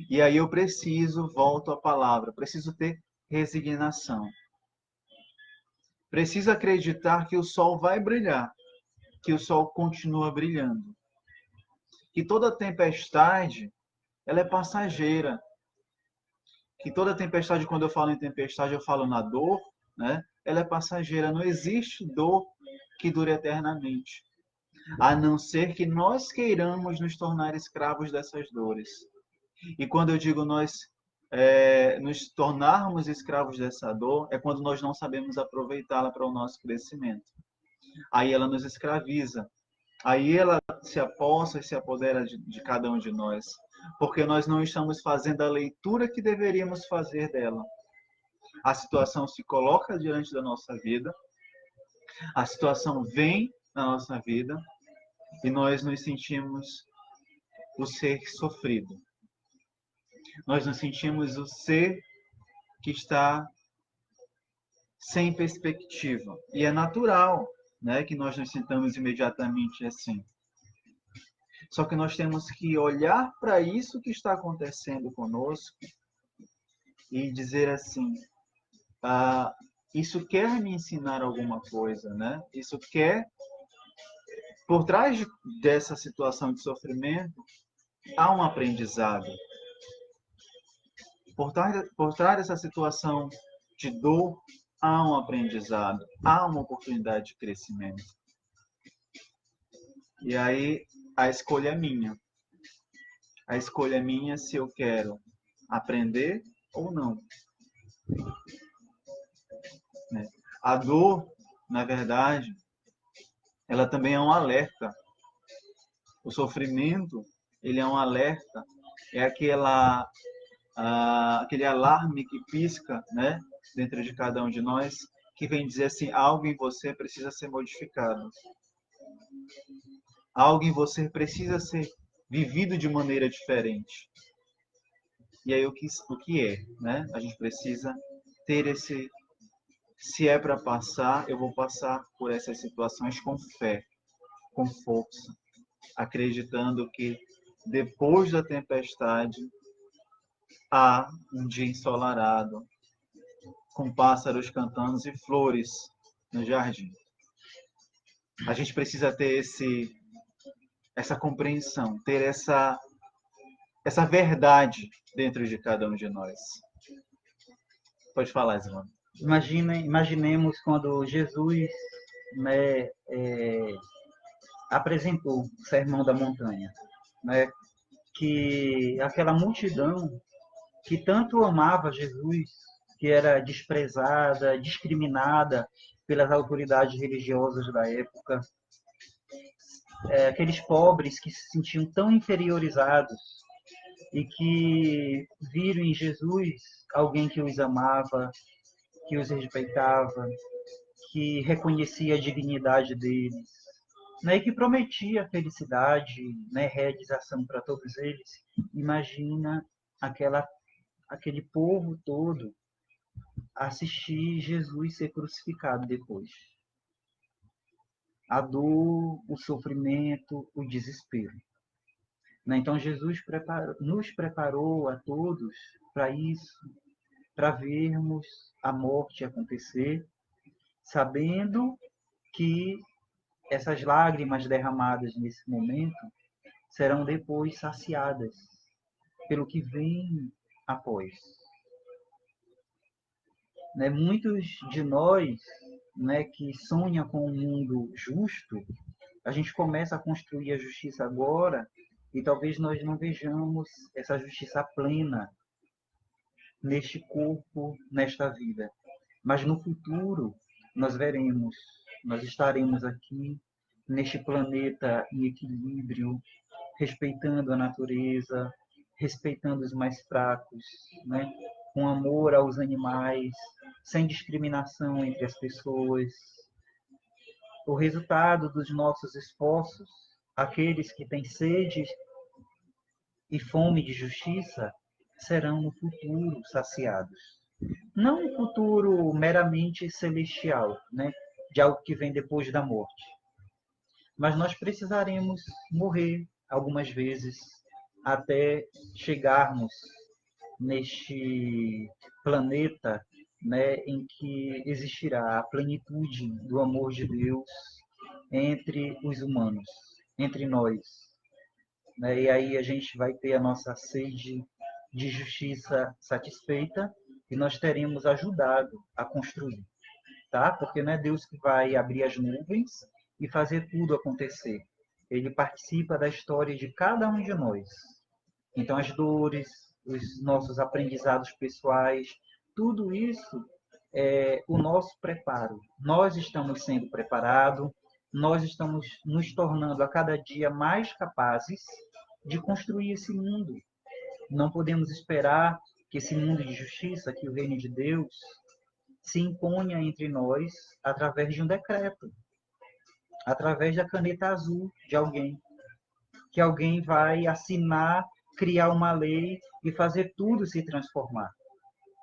E aí eu preciso, volto à palavra, preciso ter resignação. Preciso acreditar que o sol vai brilhar, que o sol continua brilhando. Que toda tempestade, ela é passageira. Que toda tempestade, quando eu falo em tempestade, eu falo na dor, né? Ela é passageira. Não existe dor que dure eternamente. A não ser que nós queiramos nos tornar escravos dessas dores. E quando eu digo nós nos tornarmos escravos dessa dor, é quando nós não sabemos aproveitá-la para o nosso crescimento. Aí ela nos escraviza. Aí ela se apossa e se apodera de cada um de nós. Porque nós não estamos fazendo a leitura que deveríamos fazer dela. A situação se coloca diante da nossa vida, a situação vem na nossa vida e nós nos sentimos o ser sofrido. Nós nos sentimos o ser que está sem perspectiva. E é natural, né, que nós nos sintamos imediatamente assim. Só que nós temos que olhar para isso que está acontecendo conosco e dizer assim: isso quer me ensinar alguma coisa, né? Isso quer, por trás dessa situação de sofrimento, há um aprendizado. Por trás dessa situação de dor, há um aprendizado, há uma oportunidade de crescimento. E aí a escolha é minha. A escolha é minha se eu quero aprender ou não. A dor, na verdade, ela também é um alerta. O sofrimento, ele é um alerta. É aquele alarme que pisca, né, dentro de cada um de nós, que vem dizer assim: algo em você precisa ser modificado. Algo em você precisa ser vivido de maneira diferente. E aí o que é, né? A gente precisa ter esse, se é para passar, eu vou passar por essas situações com fé, com força, acreditando que depois da tempestade, há um dia ensolarado, com pássaros cantando e flores no jardim. A gente precisa ter essa compreensão, ter essa verdade dentro de cada um de nós. Pode falar, Ismar. Imaginemos quando Jesus, né, apresentou o Sermão da Montanha, né, que aquela multidão que tanto amava Jesus, que era desprezada, discriminada pelas autoridades religiosas da época, aqueles pobres que se sentiam tão inferiorizados e que viram em Jesus alguém que os amava, que os respeitava, que reconhecia a dignidade deles, né, e que prometia felicidade, né, realização para todos eles. Imagina aquele povo todo assistir Jesus ser crucificado depois. A dor, o sofrimento, o desespero. Então Jesus nos preparou a todos para isso, para vermos a morte acontecer, sabendo que essas lágrimas derramadas nesse momento serão depois saciadas pelo que vem após. Muitos de nós, que sonham com um mundo justo, a gente começa a construir a justiça agora e talvez nós não vejamos essa justiça plena neste corpo, nesta vida. Mas no futuro nós veremos, nós estaremos aqui neste planeta em equilíbrio, respeitando a natureza, respeitando os mais fracos, com amor aos animais, sem discriminação entre as pessoas. O resultado dos nossos esforços, aqueles que têm sede e fome de justiça, serão no futuro saciados. Não um futuro meramente celestial, de algo que vem depois da morte. Mas nós precisaremos morrer algumas vezes até chegarmos neste planeta, em que existirá a plenitude do amor de Deus entre os humanos, entre nós. E aí a gente vai ter a nossa sede de justiça satisfeita e nós teremos ajudado a construir, tá? Porque não é Deus que vai abrir as nuvens e fazer tudo acontecer. Ele participa da história de cada um de nós. Então as dores, os nossos aprendizados pessoais, tudo isso é o nosso preparo. Nós estamos sendo preparados, nós estamos nos tornando a cada dia mais capazes de construir esse mundo. Não podemos esperar que esse mundo de justiça, que o reino de Deus, se imponha entre nós através de um decreto, através da caneta azul de alguém, que alguém vai assinar, criar uma lei e fazer tudo se transformar.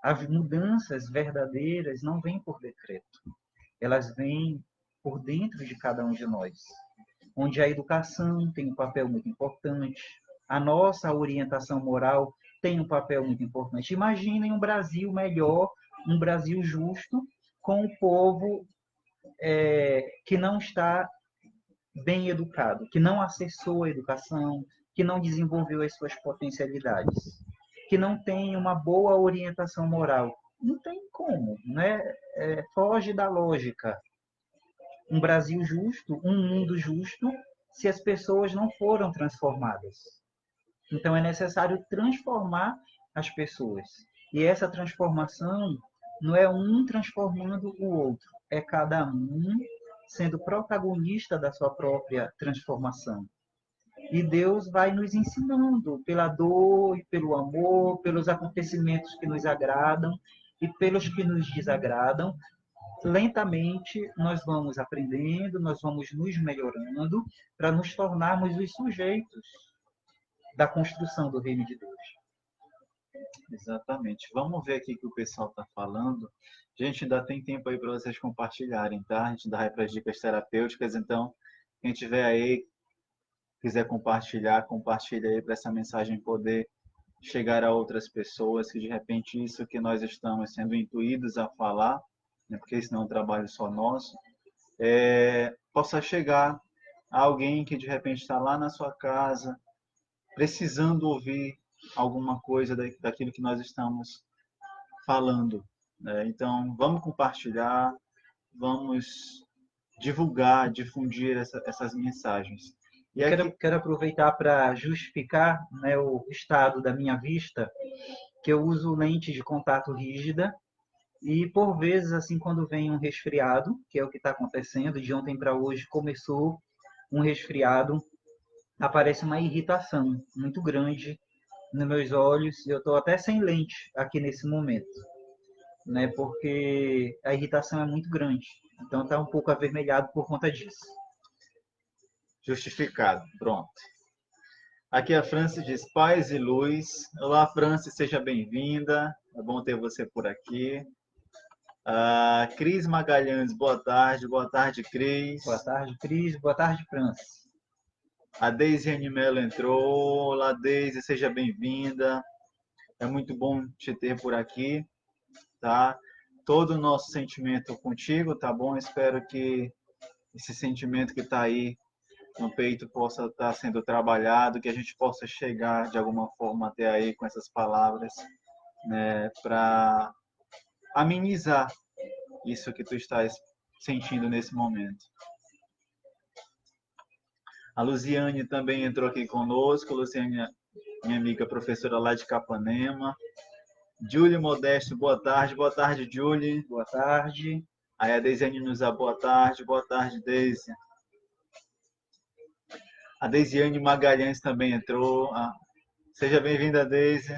As mudanças verdadeiras não vêm por decreto, elas vêm por dentro de cada um de nós, onde a educação tem um papel muito importante, a nossa orientação moral tem um papel muito importante. Imaginem um Brasil melhor, um Brasil justo, com o povo que não está bem educado, que não acessou a educação, que não desenvolveu as suas potencialidades, que não tem uma boa orientação moral. Não tem como, né? Foge da lógica. Um Brasil justo, um mundo justo, se as pessoas não foram transformadas. Então é necessário transformar as pessoas. E essa transformação não é um transformando o outro, é cada um sendo protagonista da sua própria transformação. E Deus vai nos ensinando pela dor e pelo amor, pelos acontecimentos que nos agradam e pelos que nos desagradam. Lentamente nós vamos aprendendo, nós vamos nos melhorando para nos tornarmos os sujeitos da construção do reino de Deus. Exatamente. Vamos ver aqui o que o pessoal está falando. Gente, ainda tem tempo aí para vocês compartilharem, tá? A gente dá aí para as dicas terapêuticas, então quem tiver aí quiser compartilhar, compartilha aí para essa mensagem poder chegar a outras pessoas, que de repente isso que nós estamos sendo intuídos a falar, né, porque isso não é um trabalho só nosso, possa chegar a alguém que de repente está lá na sua casa, precisando ouvir alguma coisa daquilo que nós estamos falando, né? Então, vamos compartilhar, vamos divulgar, difundir essas mensagens. E Eu aqui, quero aproveitar para justificar, né, o estado da minha vista, que eu uso lente de contato rígida e, por vezes, assim, quando vem um resfriado, que é o que está acontecendo, de ontem para hoje começou um resfriado, aparece uma irritação muito grande nos meus olhos. Eu estou até sem lente aqui nesse momento, né, porque a irritação é muito grande. Então está um pouco avermelhado por conta disso. justificado, pronto. Aqui a Franci diz paz e luz. Olá, Franci, seja bem-vinda. É bom ter você por aqui. Cris Magalhães, boa tarde. Boa tarde, Cris. Boa tarde, Cris. Boa tarde, Francis. A Deise Animelo entrou. Olá, Deise, seja bem-vinda. É muito bom te ter por aqui, tá? Todo o nosso sentimento contigo, tá bom? Espero que esse sentimento que está aí no peito possa estar sendo trabalhado, que a gente possa chegar de alguma forma até aí com essas palavras, né, para amenizar isso que tu estás sentindo nesse momento. A Luziane também entrou aqui conosco. Luziane, minha amiga professora lá de Capanema. Julie Modesto, boa tarde. Boa tarde, Julie. Boa tarde. Aí a Deisiane nos dá boa tarde. Boa tarde, Deise. A Deisiane Magalhães também entrou. Seja bem-vinda, Deise.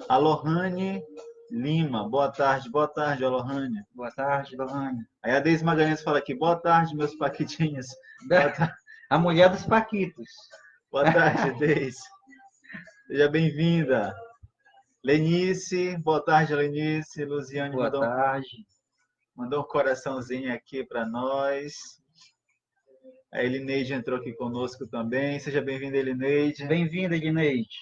A Lohane Lima, boa tarde, Lohane. Boa tarde, Lohane. Aí a Deise Magalhães fala aqui, boa tarde, meus paquitinhos. A mulher dos paquitos. Boa tarde, Deise. Seja bem-vinda. Lenice, boa tarde, Lenice. Luziane boa tarde. Mandou um coraçãozinho aqui para nós. A Elineide entrou aqui conosco também. Seja bem-vinda, Elineide. Bem-vinda, Elineide.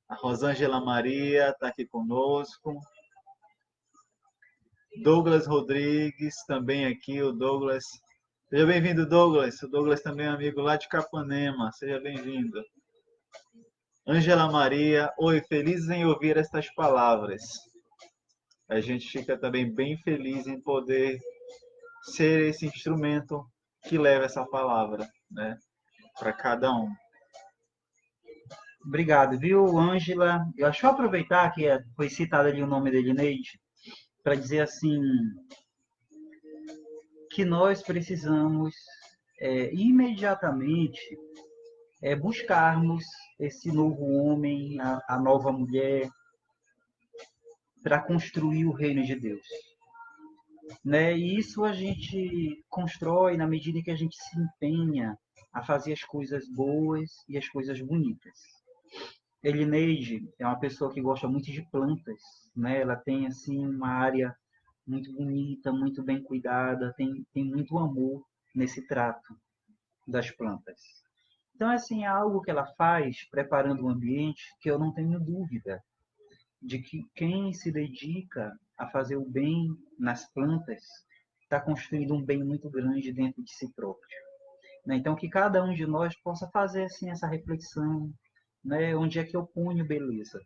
A Rosângela Maria está aqui conosco. Douglas Rodrigues também aqui, o Douglas. Seja bem-vindo, Douglas. O Douglas também é amigo lá de Capanema. Seja bem-vindo. Ângela Maria, oi, feliz em ouvir estas palavras. A gente fica também bem feliz em poder ser esse instrumento que leva essa palavra, né, para cada um. Obrigado, viu, Ângela? Deixa eu aproveitar que foi citado ali o nome da Elineide para dizer assim que nós precisamos imediatamente buscarmos esse novo homem, a nova mulher, para construir o reino de Deus. Né? E isso a gente constrói na medida que a gente se empenha a fazer as coisas boas e as coisas bonitas. Elineide é uma pessoa que gosta muito de plantas, né? Ela tem assim uma área muito bonita, muito bem cuidada, tem muito amor nesse trato das plantas. Então, assim, é algo que ela faz preparando o ambiente que eu não tenho dúvida de que quem se dedica a fazer o bem nas plantas está construindo um bem muito grande dentro de si próprio. Né? Então, que cada um de nós possa fazer assim essa reflexão, né? Onde é que eu ponho beleza?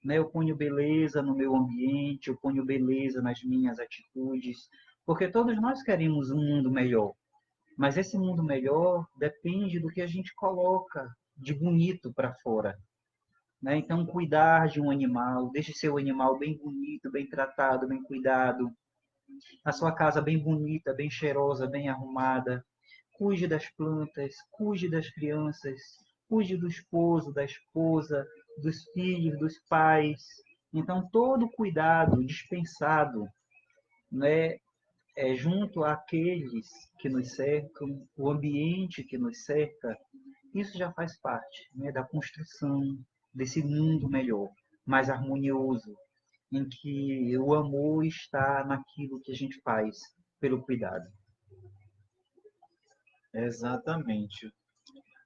Né? Eu ponho beleza no meu ambiente, eu ponho beleza nas minhas atitudes, porque todos nós queremos um mundo melhor, mas esse mundo melhor depende do que a gente coloca de bonito para fora. Né? Então, cuidar de um animal, deixe seu animal bem bonito, bem tratado, bem cuidado, a sua casa bem bonita, bem cheirosa, bem arrumada. Cuide das plantas, cuide das crianças, cuide do esposo, da esposa, dos filhos, dos pais. Então, todo cuidado dispensado, né, junto àqueles que nos cercam, o ambiente que nos cerca, isso já faz parte, né, da construção desse mundo melhor, mais harmonioso, em que o amor está naquilo que a gente faz pelo cuidado. Exatamente.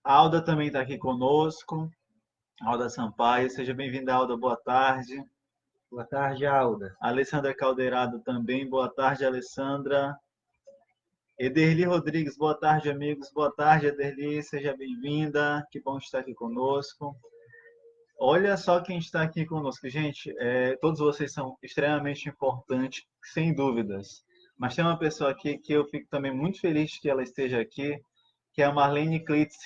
A Alda também está aqui conosco. Alda Sampaio, seja bem-vinda, Alda, boa tarde. Boa tarde, Alda. Alessandra Caldeirado também, boa tarde, Alessandra. Ederli Rodrigues, boa tarde, amigos. Boa tarde, Ederli, seja bem-vinda. Que bom estar aqui conosco. Olha só quem está aqui conosco, gente. Todos vocês são extremamente importantes, sem dúvidas. Mas tem uma pessoa aqui que eu fico também muito feliz que ela esteja aqui, que é a Marlene Klitsch.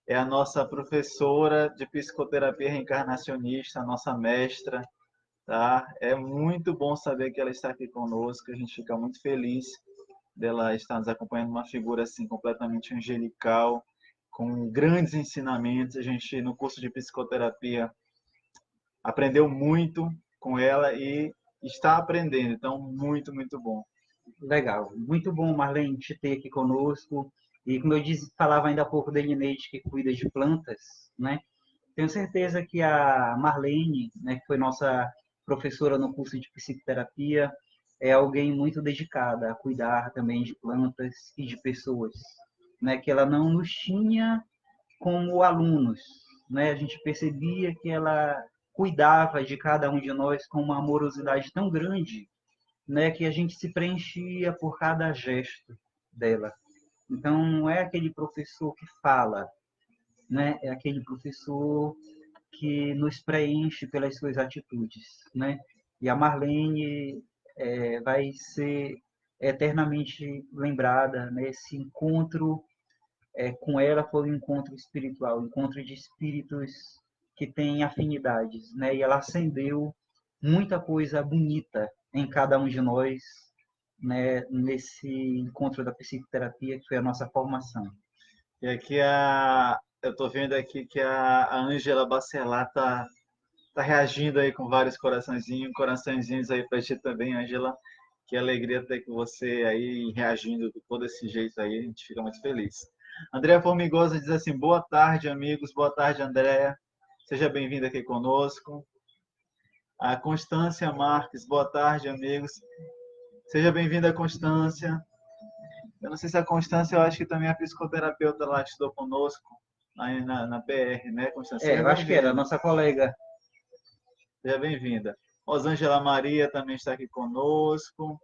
É a nossa professora de psicoterapia reencarnacionista, a nossa mestra, tá? É muito bom saber que ela está aqui conosco, a gente fica muito feliz dela estar nos acompanhando, uma figura assim completamente angelical, com grandes ensinamentos. A gente no curso de psicoterapia aprendeu muito com ela e está aprendendo, então muito, muito bom. Legal. Muito bom, Marlene, te ter aqui conosco. E como eu disse, falava ainda há pouco da Elineide, que cuida de plantas, né? Tenho certeza que a Marlene, né, que foi nossa professora no curso de psicoterapia, é alguém muito dedicada a cuidar também de plantas e de pessoas, né? Que ela não nos tinha como alunos, né? A gente percebia que ela cuidava de cada um de nós com uma amorosidade tão grande, né, que a gente se preenchia por cada gesto dela. Então, não é aquele professor que fala, né? É aquele professor que nos preenche pelas suas atitudes, né? E a Marlene vai ser eternamente lembrada, né? Esse encontro com ela foi um encontro espiritual, um encontro de espíritos que têm afinidades, né? E ela acendeu muita coisa bonita em cada um de nós, né? Nesse encontro da psicoterapia que foi a nossa formação. E aqui eu estou vendo aqui que a Ângela Bacelar tá reagindo aí com vários coraçõezinhos aí para ti também, Ângela. Que alegria ter com você aí reagindo de todo esse jeito aí, a gente fica muito feliz. Andréa Formigosa diz assim: boa tarde, amigos, boa tarde, Andréa. Seja bem-vinda aqui conosco. A Constância Marques, boa tarde, amigos. Seja bem-vinda, Constância. Eu não sei se a Constância, eu acho que também é a psicoterapeuta lá que estudou conosco, aí na PR, né, Constância? Seja Eu acho que era a bem-vinda. nossa colega. Seja bem-vinda. Rosângela Maria também está aqui conosco.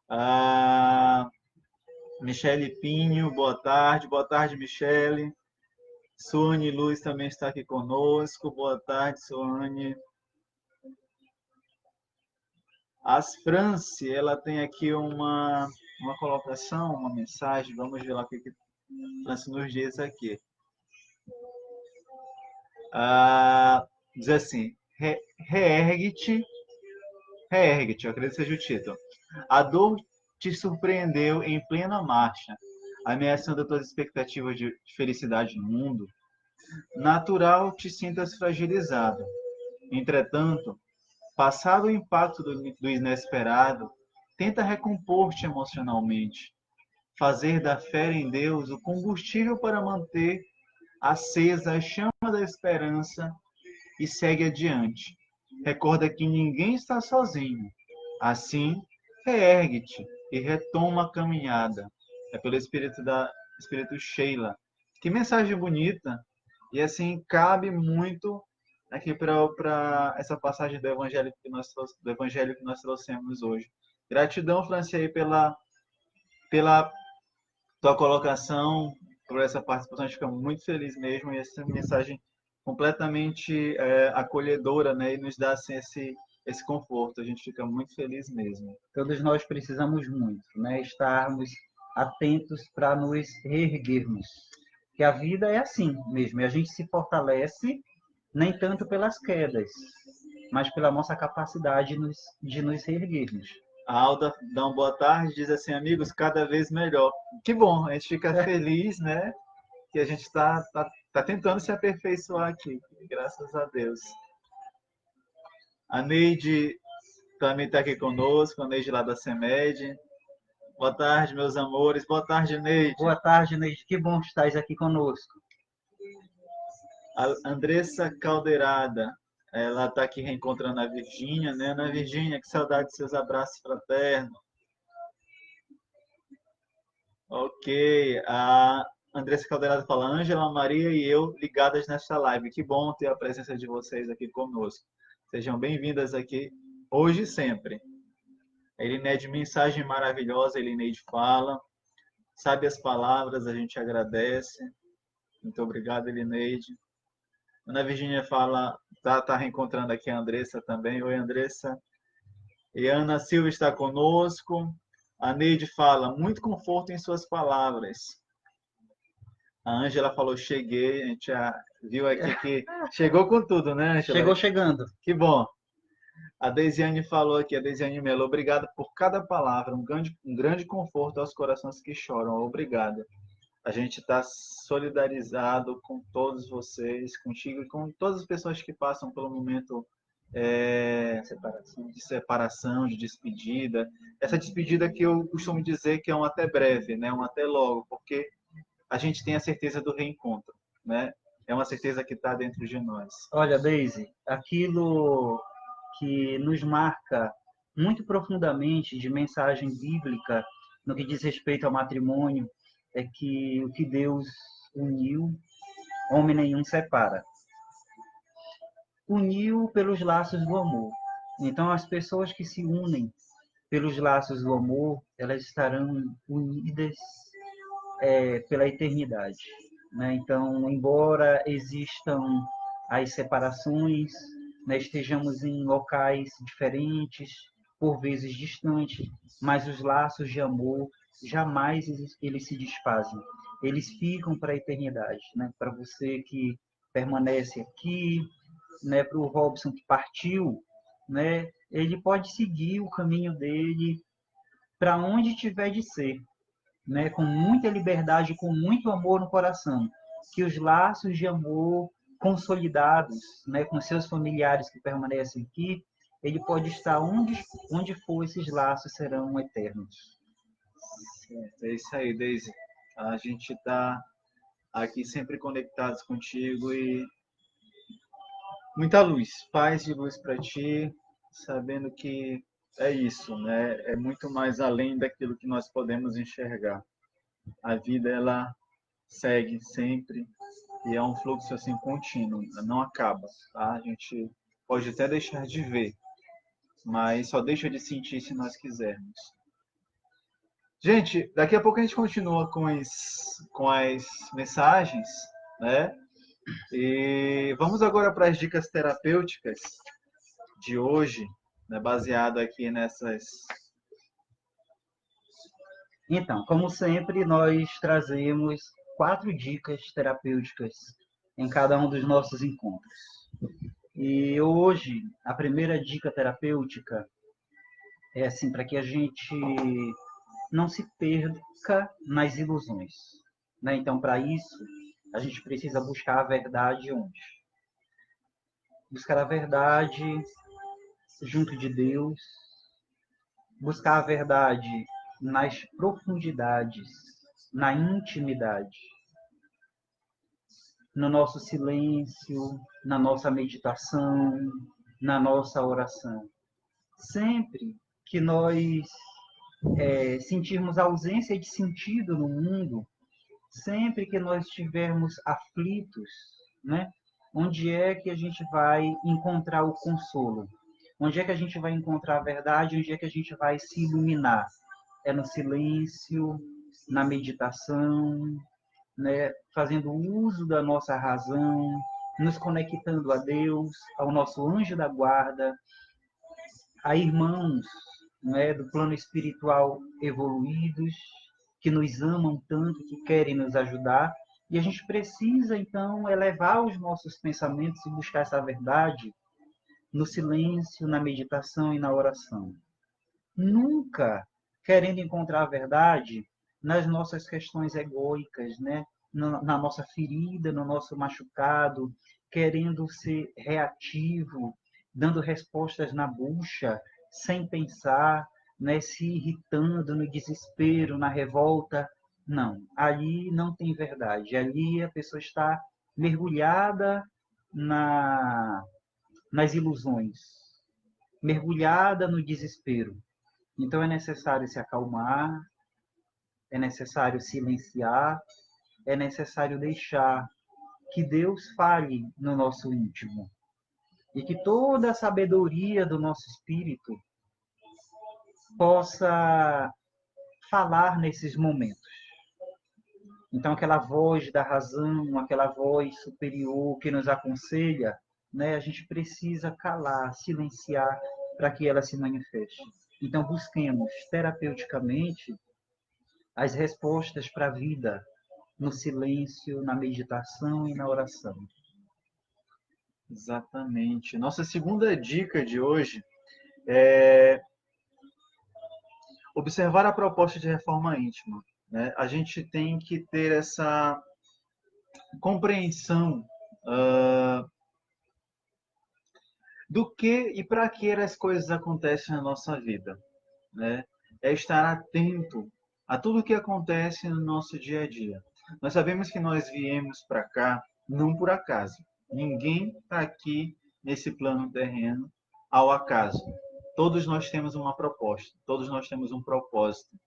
A Michele Pinho, boa tarde. Boa tarde, Michele. Suane Luz também está aqui conosco. Boa tarde, Suane. As France, ela tem aqui uma colocação, uma mensagem. Vamos ver lá o que a France nos diz aqui. Diz assim: reergue-te, reergue-te, eu acredito que seja o título. A dor te surpreendeu em plena marcha, ameaçando as tuas expectativas de felicidade no mundo. Natural te sintas fragilizado. Entretanto, passado o impacto do inesperado, tenta recompor-te emocionalmente, fazer da fé em Deus o combustível para manter acesa a chama da esperança e segue adiante. Recorda que ninguém está sozinho. Assim, reergue-te e retoma a caminhada. É pelo Espírito Sheila. Que mensagem bonita! E assim, cabe muito aqui para essa passagem do evangelho que nós trouxemos hoje. Gratidão, Franciele, pela tua colocação, por essa participação. A gente fica muito feliz mesmo. E essa mensagem completamente acolhedora, né? E nos dá assim, esse conforto. A gente fica muito feliz mesmo. Todos nós precisamos muito, né? Estarmos atentos para nos reerguermos. Que a vida é assim mesmo, e a gente se fortalece nem tanto pelas quedas, mas pela nossa capacidade de nos reerguermos. A Alda dá uma boa tarde, diz assim, amigos, cada vez melhor. Que bom, a gente fica feliz, né? Que a gente tá tentando se aperfeiçoar aqui, graças a Deus. A Neide também está aqui conosco, a Neide lá da CEMED. Boa tarde, meus amores. Boa tarde, Neide. Boa tarde, Neide. Que bom estar aqui conosco. A Andressa Caldeirada, ela está aqui reencontrando a Virgínia, né? Ana Virgínia, que saudade de seus abraços fraternos. Ok. A Andressa Caldeirada fala, Ângela, Maria e eu ligadas nesta live. Que bom ter a presença de vocês aqui conosco. Sejam bem-vindas aqui hoje e sempre. Elineide, mensagem maravilhosa, Elineide fala. Sabe as palavras, a gente agradece. Muito obrigado, Elineide. Ana Virgínia fala, tá reencontrando aqui a Andressa também. Oi, Andressa. E a Ana Silva está conosco. A Neide fala, muito conforto em suas palavras. A Ângela falou, cheguei. A gente já viu aqui que chegou com tudo, né, Ângela? Chegou chegando. Que bom. A Deisiane falou aqui, a Deisiane Melo, obrigado por cada palavra, um grande conforto aos corações que choram. Obrigado. A gente está solidarizado com todos vocês, contigo e com todas as pessoas que passam pelo momento de separação, de despedida. Essa despedida que eu costumo dizer que é um até breve, né? Um até logo, porque a gente tem a certeza do reencontro, né? É uma certeza que está dentro de nós. Olha, Daisy, aquilo que nos marca muito profundamente de mensagem bíblica no que diz respeito ao matrimônio é que o que Deus uniu, homem nenhum separa. Uniu pelos laços do amor. Então, as pessoas que se unem pelos laços do amor, elas estarão unidas pela eternidade. Né? Então, embora existam as separações, né, estejamos em locais diferentes, por vezes distantes, mas os laços de amor jamais eles se desfazem. Eles ficam para a eternidade. Né? Para você que permanece aqui, né, para o Robson que partiu, né, ele pode seguir o caminho dele para onde tiver de ser, né, com muita liberdade, com muito amor no coração, que os laços de amor consolidados, né, com seus familiares que permanecem aqui, ele pode estar onde for, esses laços serão eternos. Certo, é isso aí, Deise. A gente está aqui sempre conectados contigo e muita luz, paz e luz para ti, sabendo que é isso, né? É muito mais além daquilo que nós podemos enxergar. A vida ela segue sempre e é um fluxo assim contínuo, não acaba, tá? A gente pode até deixar de ver, mas só deixa de sentir se nós quisermos. Gente, daqui a pouco a gente continua com as mensagens, né? E vamos agora para as dicas terapêuticas de hoje, né? Baseado aqui nessas. Então, como sempre, nós trazemos 4 dicas terapêuticas em cada um dos nossos encontros. E hoje, a primeira dica terapêutica é assim, para que a gente não se perca nas ilusões. Né? Então, para isso, a gente precisa buscar a verdade onde? Buscar a verdade junto de Deus, buscar a verdade nas profundidades, na intimidade, no nosso silêncio, na nossa meditação, na nossa oração. Sempre que nós sentirmos ausência de sentido no mundo, sempre que nós estivermos aflitos, né? Onde é que a gente vai encontrar o consolo? Onde é que a gente vai encontrar a verdade? Onde é que a gente vai se iluminar? É no silêncio, na meditação, né? Fazendo uso da nossa razão, nos conectando a Deus, ao nosso anjo da guarda, a irmãos, né, do plano espiritual evoluídos, que nos amam tanto, que querem nos ajudar. E a gente precisa, então, elevar os nossos pensamentos e buscar essa verdade no silêncio, na meditação e na oração. Nunca querendo encontrar a verdade nas nossas questões egóicas, né? Na nossa ferida, no nosso machucado, querendo ser reativo, dando respostas na bucha, sem pensar, né? Se irritando no desespero, na revolta. Não, ali não tem verdade. Ali a pessoa está mergulhada nas ilusões, mergulhada no desespero. Então é necessário se acalmar, é necessário silenciar, é necessário deixar que Deus fale no nosso íntimo e que toda a sabedoria do nosso espírito possa falar nesses momentos. Então, aquela voz da razão, aquela voz superior que nos aconselha, né, a gente precisa calar, silenciar para que ela se manifeste. Então, busquemos terapeuticamente as respostas para a vida no silêncio, na meditação e na oração. Exatamente. Nossa segunda dica de hoje é observar a proposta de reforma íntima. Né? A gente tem que ter essa compreensão do que e para que as coisas acontecem na nossa vida. Né? É estar atento a tudo o que acontece no nosso dia a dia. Nós sabemos que nós viemos para cá não por acaso. Ninguém está aqui nesse plano terreno ao acaso. Todos nós temos uma proposta, todos nós temos um propósito.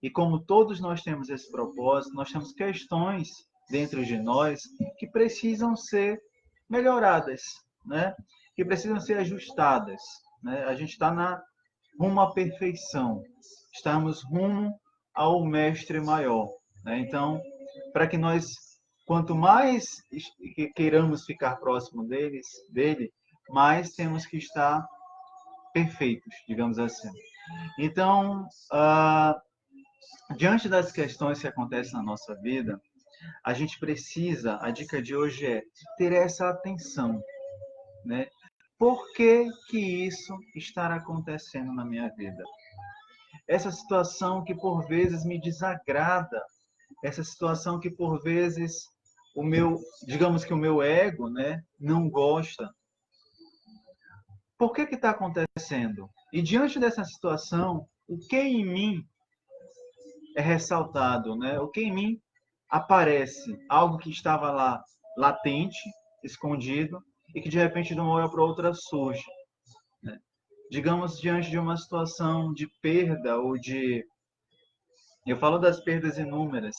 E como todos nós temos esse propósito, nós temos questões dentro de nós que precisam ser melhoradas, né? Que precisam ser ajustadas. Né? A gente está rumo à perfeição, estamos rumo ao mestre maior. Né? Então, para que nós, quanto mais queiramos ficar próximo dele, mais temos que estar perfeitos, digamos assim. Então, diante das questões que acontecem na nossa vida, a gente precisa, a dica de hoje é ter essa atenção, né? Por que que isso está acontecendo na minha vida? Essa situação que por vezes me desagrada, essa situação que por vezes digamos que o meu ego, né, não gosta. Por que está acontecendo? E diante dessa situação, o que em mim é ressaltado, né? O que em mim aparece? Algo que estava lá latente, escondido, e que de repente de uma hora para outra surge. Né? Digamos, diante de uma situação de perda ou de... Eu falo das perdas inúmeras,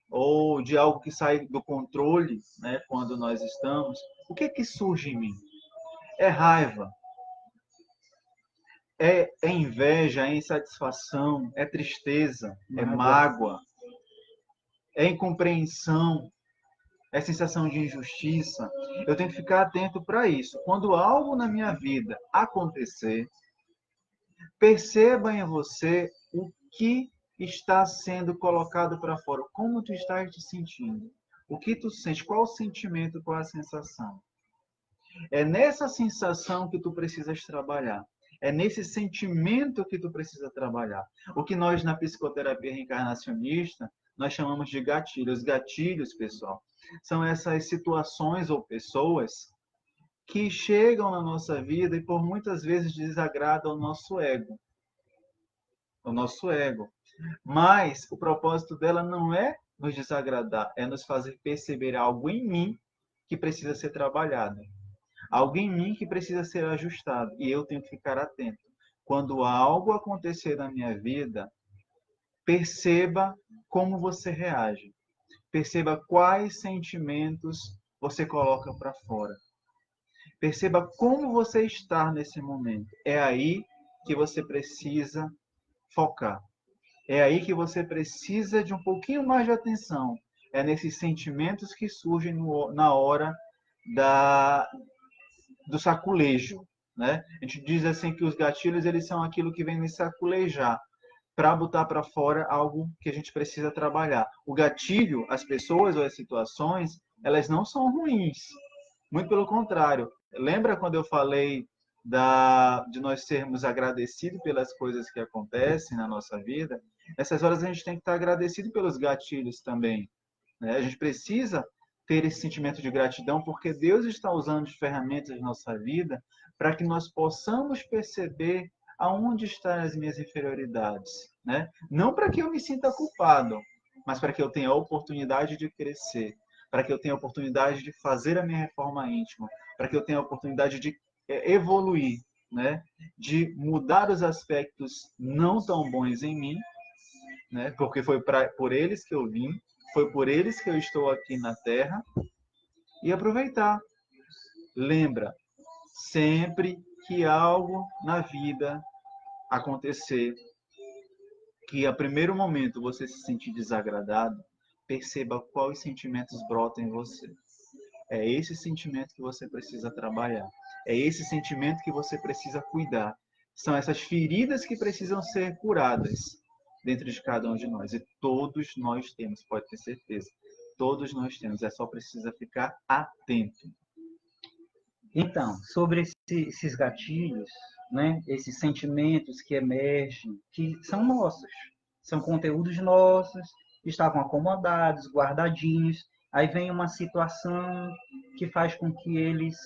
ou de algo que sai do controle, né, quando nós estamos. O que que surge em mim? É raiva, é inveja, é insatisfação, é tristeza, é mágoa, é incompreensão, é sensação de injustiça. Eu tenho que ficar atento para isso. Quando algo na minha vida acontecer, perceba em você o que está sendo colocado para fora. Como tu estás te sentindo? O que tu sente? Qual o sentimento, qual a sensação? É nessa sensação que tu precisas trabalhar. É nesse sentimento que tu precisa trabalhar. O que nós, na psicoterapia reencarnacionista, nós chamamos de gatilhos. Gatilhos, pessoal, são essas situações ou pessoas que chegam na nossa vida e por muitas vezes desagradam o nosso ego. O nosso ego. Mas o propósito dela não é nos desagradar, é nos fazer perceber algo em mim que precisa ser trabalhado. Algo em mim que precisa ser ajustado. E eu tenho que ficar atento. Quando algo acontecer na minha vida, perceba como você reage. Perceba quais sentimentos você coloca para fora. Perceba como você está nesse momento. É aí que você precisa focar. É aí que você precisa de um pouquinho mais de atenção. É nesses sentimentos que surgem na hora do saculejo. Né? A gente diz assim que os gatilhos eles são aquilo que vem nos saculejar para botar para fora algo que a gente precisa trabalhar. O gatilho, as pessoas ou as situações, elas não são ruins. Muito pelo contrário. Lembra quando eu falei de nós sermos agradecidos pelas coisas que acontecem na nossa vida? Nessas horas a gente tem que estar agradecido pelos gatilhos também. Né? A gente precisa ter esse sentimento de gratidão porque Deus está usando de ferramentas na nossa vida para que nós possamos perceber aonde estão as minhas inferioridades. Né? Não para que eu me sinta culpado, mas para que eu tenha a oportunidade de crescer, para que eu tenha a oportunidade de fazer a minha reforma íntima, para que eu tenha a oportunidade de evoluir, né? De mudar os aspectos não tão bons em mim né? Porque foi por eles que eu vim, foi por eles que eu estou aqui na Terra, e aproveitar. Lembra, sempre que algo na vida acontecer, que a primeiro momento você se sentir desagradado, perceba quais sentimentos brotam em você. É esse sentimento que você precisa trabalhar. É esse sentimento que você precisa cuidar. São essas feridas que precisam ser curadas dentro de cada um de nós. E todos nós temos, pode ter certeza. Todos nós temos. É só precisa ficar atento. Então, sobre esses gatilhos, né, esses sentimentos que emergem, que são nossos, são conteúdos nossos, estavam acomodados, guardadinhos, aí vem uma situação que faz com que eles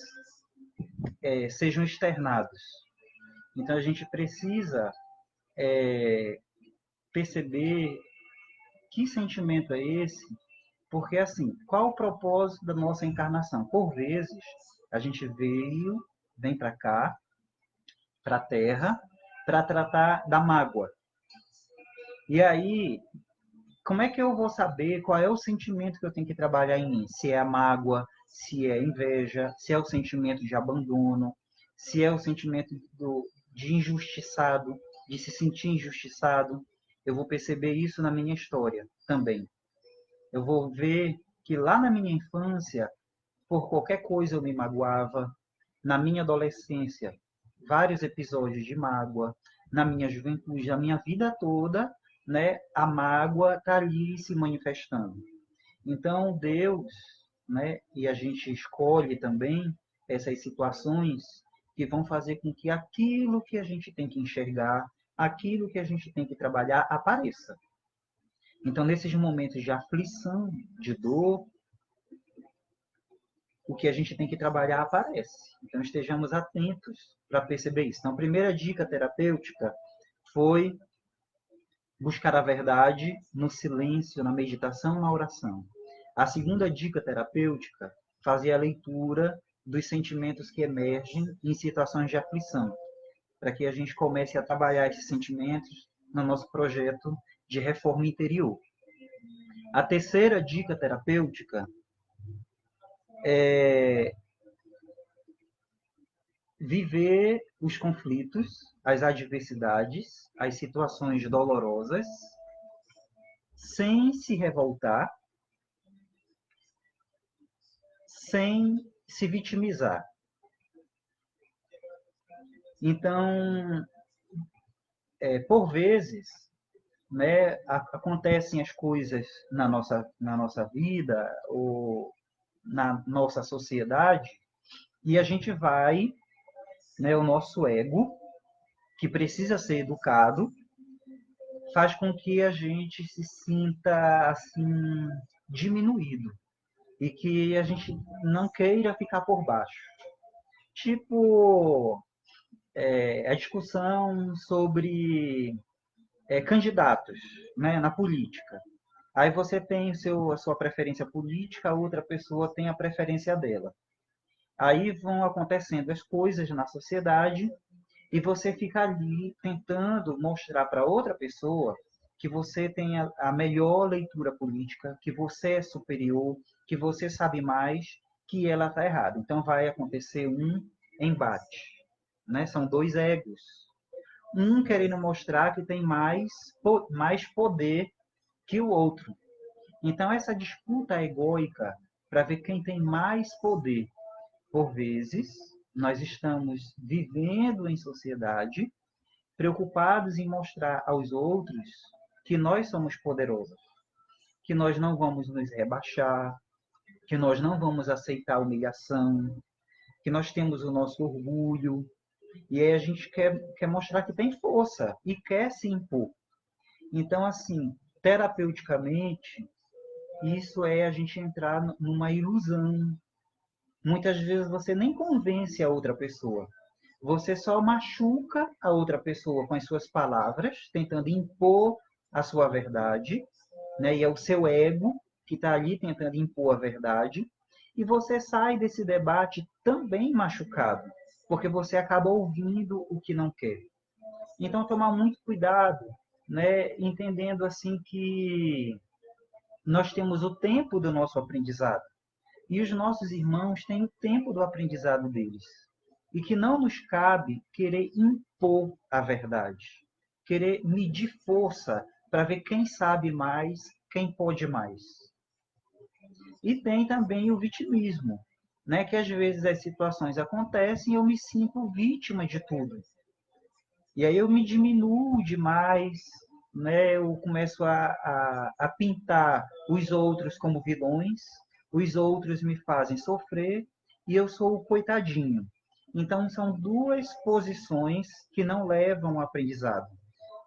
sejam externados. Então, a gente precisa perceber que sentimento é esse, porque, assim, qual o propósito da nossa encarnação? Por vezes, a gente vem para cá, para a Terra, para tratar da mágoa. E aí, como é que eu vou saber qual é o sentimento que eu tenho que trabalhar em mim? Se é a mágoa, se é a inveja, se é o sentimento de abandono, se é o sentimento de injustiçado, de se sentir injustiçado. Eu vou perceber isso na minha história também. Eu vou ver que lá na minha infância, por qualquer coisa eu me magoava. Na minha adolescência, vários episódios de mágoa. Na minha juventude, na minha vida toda, né, a mágoa está ali se manifestando. Então, Deus, né, e a gente escolhe também essas situações que vão fazer com que aquilo que a gente tem que enxergar, aquilo que a gente tem que trabalhar, apareça. Então, nesses momentos de aflição, de dor, o que a gente tem que trabalhar aparece. Então, estejamos atentos para perceber isso. Então, a primeira dica terapêutica foi buscar a verdade no silêncio, na meditação, na oração. A segunda dica terapêutica, fazer a leitura dos sentimentos que emergem em situações de aflição, para que a gente comece a trabalhar esses sentimentos no nosso projeto de reforma interior. A terceira dica terapêutica é viver os conflitos, as adversidades, as situações dolorosas, sem se revoltar, sem se vitimizar. Então, por vezes, né, acontecem as coisas na nossa vida ou na nossa sociedade e a gente vai, né, o nosso ego, que precisa ser educado, faz com que a gente se sinta assim diminuído e que a gente não queira ficar por baixo. Tipo, a discussão sobre candidatos, né, na política. Aí você tem a sua preferência política, a outra pessoa tem a preferência dela. Aí vão acontecendo as coisas na sociedade e você fica ali tentando mostrar para outra pessoa que você tem a melhor leitura política, que você é superior, que você sabe mais, que ela está errada. Então vai acontecer um embate, né? São dois egos. Um querendo mostrar que tem mais poder que o outro. Então essa disputa egóica para ver quem tem mais poder. Por vezes, nós estamos vivendo em sociedade preocupados em mostrar aos outros que nós somos poderosos, que nós não vamos nos rebaixar, que nós não vamos aceitar humilhação, que nós temos o nosso orgulho, e aí a gente quer mostrar que tem força e quer se impor. Então, assim, terapeuticamente, isso é a gente entrar numa ilusão. Muitas vezes você nem convence a outra pessoa. Você só machuca a outra pessoa com as suas palavras, tentando impor a sua verdade, né? E é o seu ego que está ali tentando impor a verdade. E você sai desse debate também machucado, porque você acaba ouvindo o que não quer. Então, tomar muito cuidado né, entendendo assim que nós temos o tempo do nosso aprendizado e os nossos irmãos têm o tempo do aprendizado deles. E que não nos cabe querer impor a verdade, querer medir força para ver quem sabe mais, quem pode mais. E tem também o vitimismo, né? Que às vezes as situações acontecem e eu me sinto vítima de tudo. E aí eu me diminuo demais, né? Eu começo a pintar os outros como vilões, os outros me fazem sofrer e eu sou o coitadinho. Então são duas posições que não levam ao aprendizado.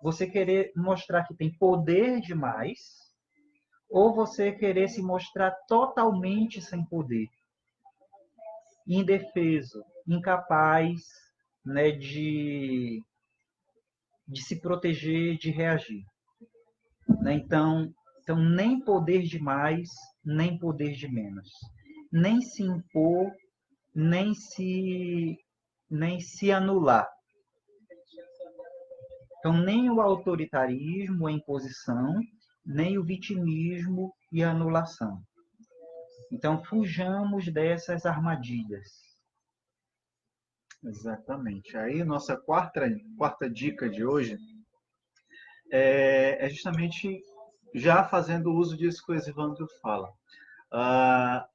Você querer mostrar que tem poder demais ou você querer se mostrar totalmente sem poder, indefeso, incapaz, né, de se proteger, de reagir. Né? Então, nem poder de mais, nem poder de menos. Nem se impor, nem se, nem se anular. Então, nem o autoritarismo, a imposição, nem o vitimismo e a anulação. Então, fujamos dessas armadilhas. Exatamente. Aí, nossa quarta dica de hoje é justamente já fazendo uso disso que o Evandro fala. Ah,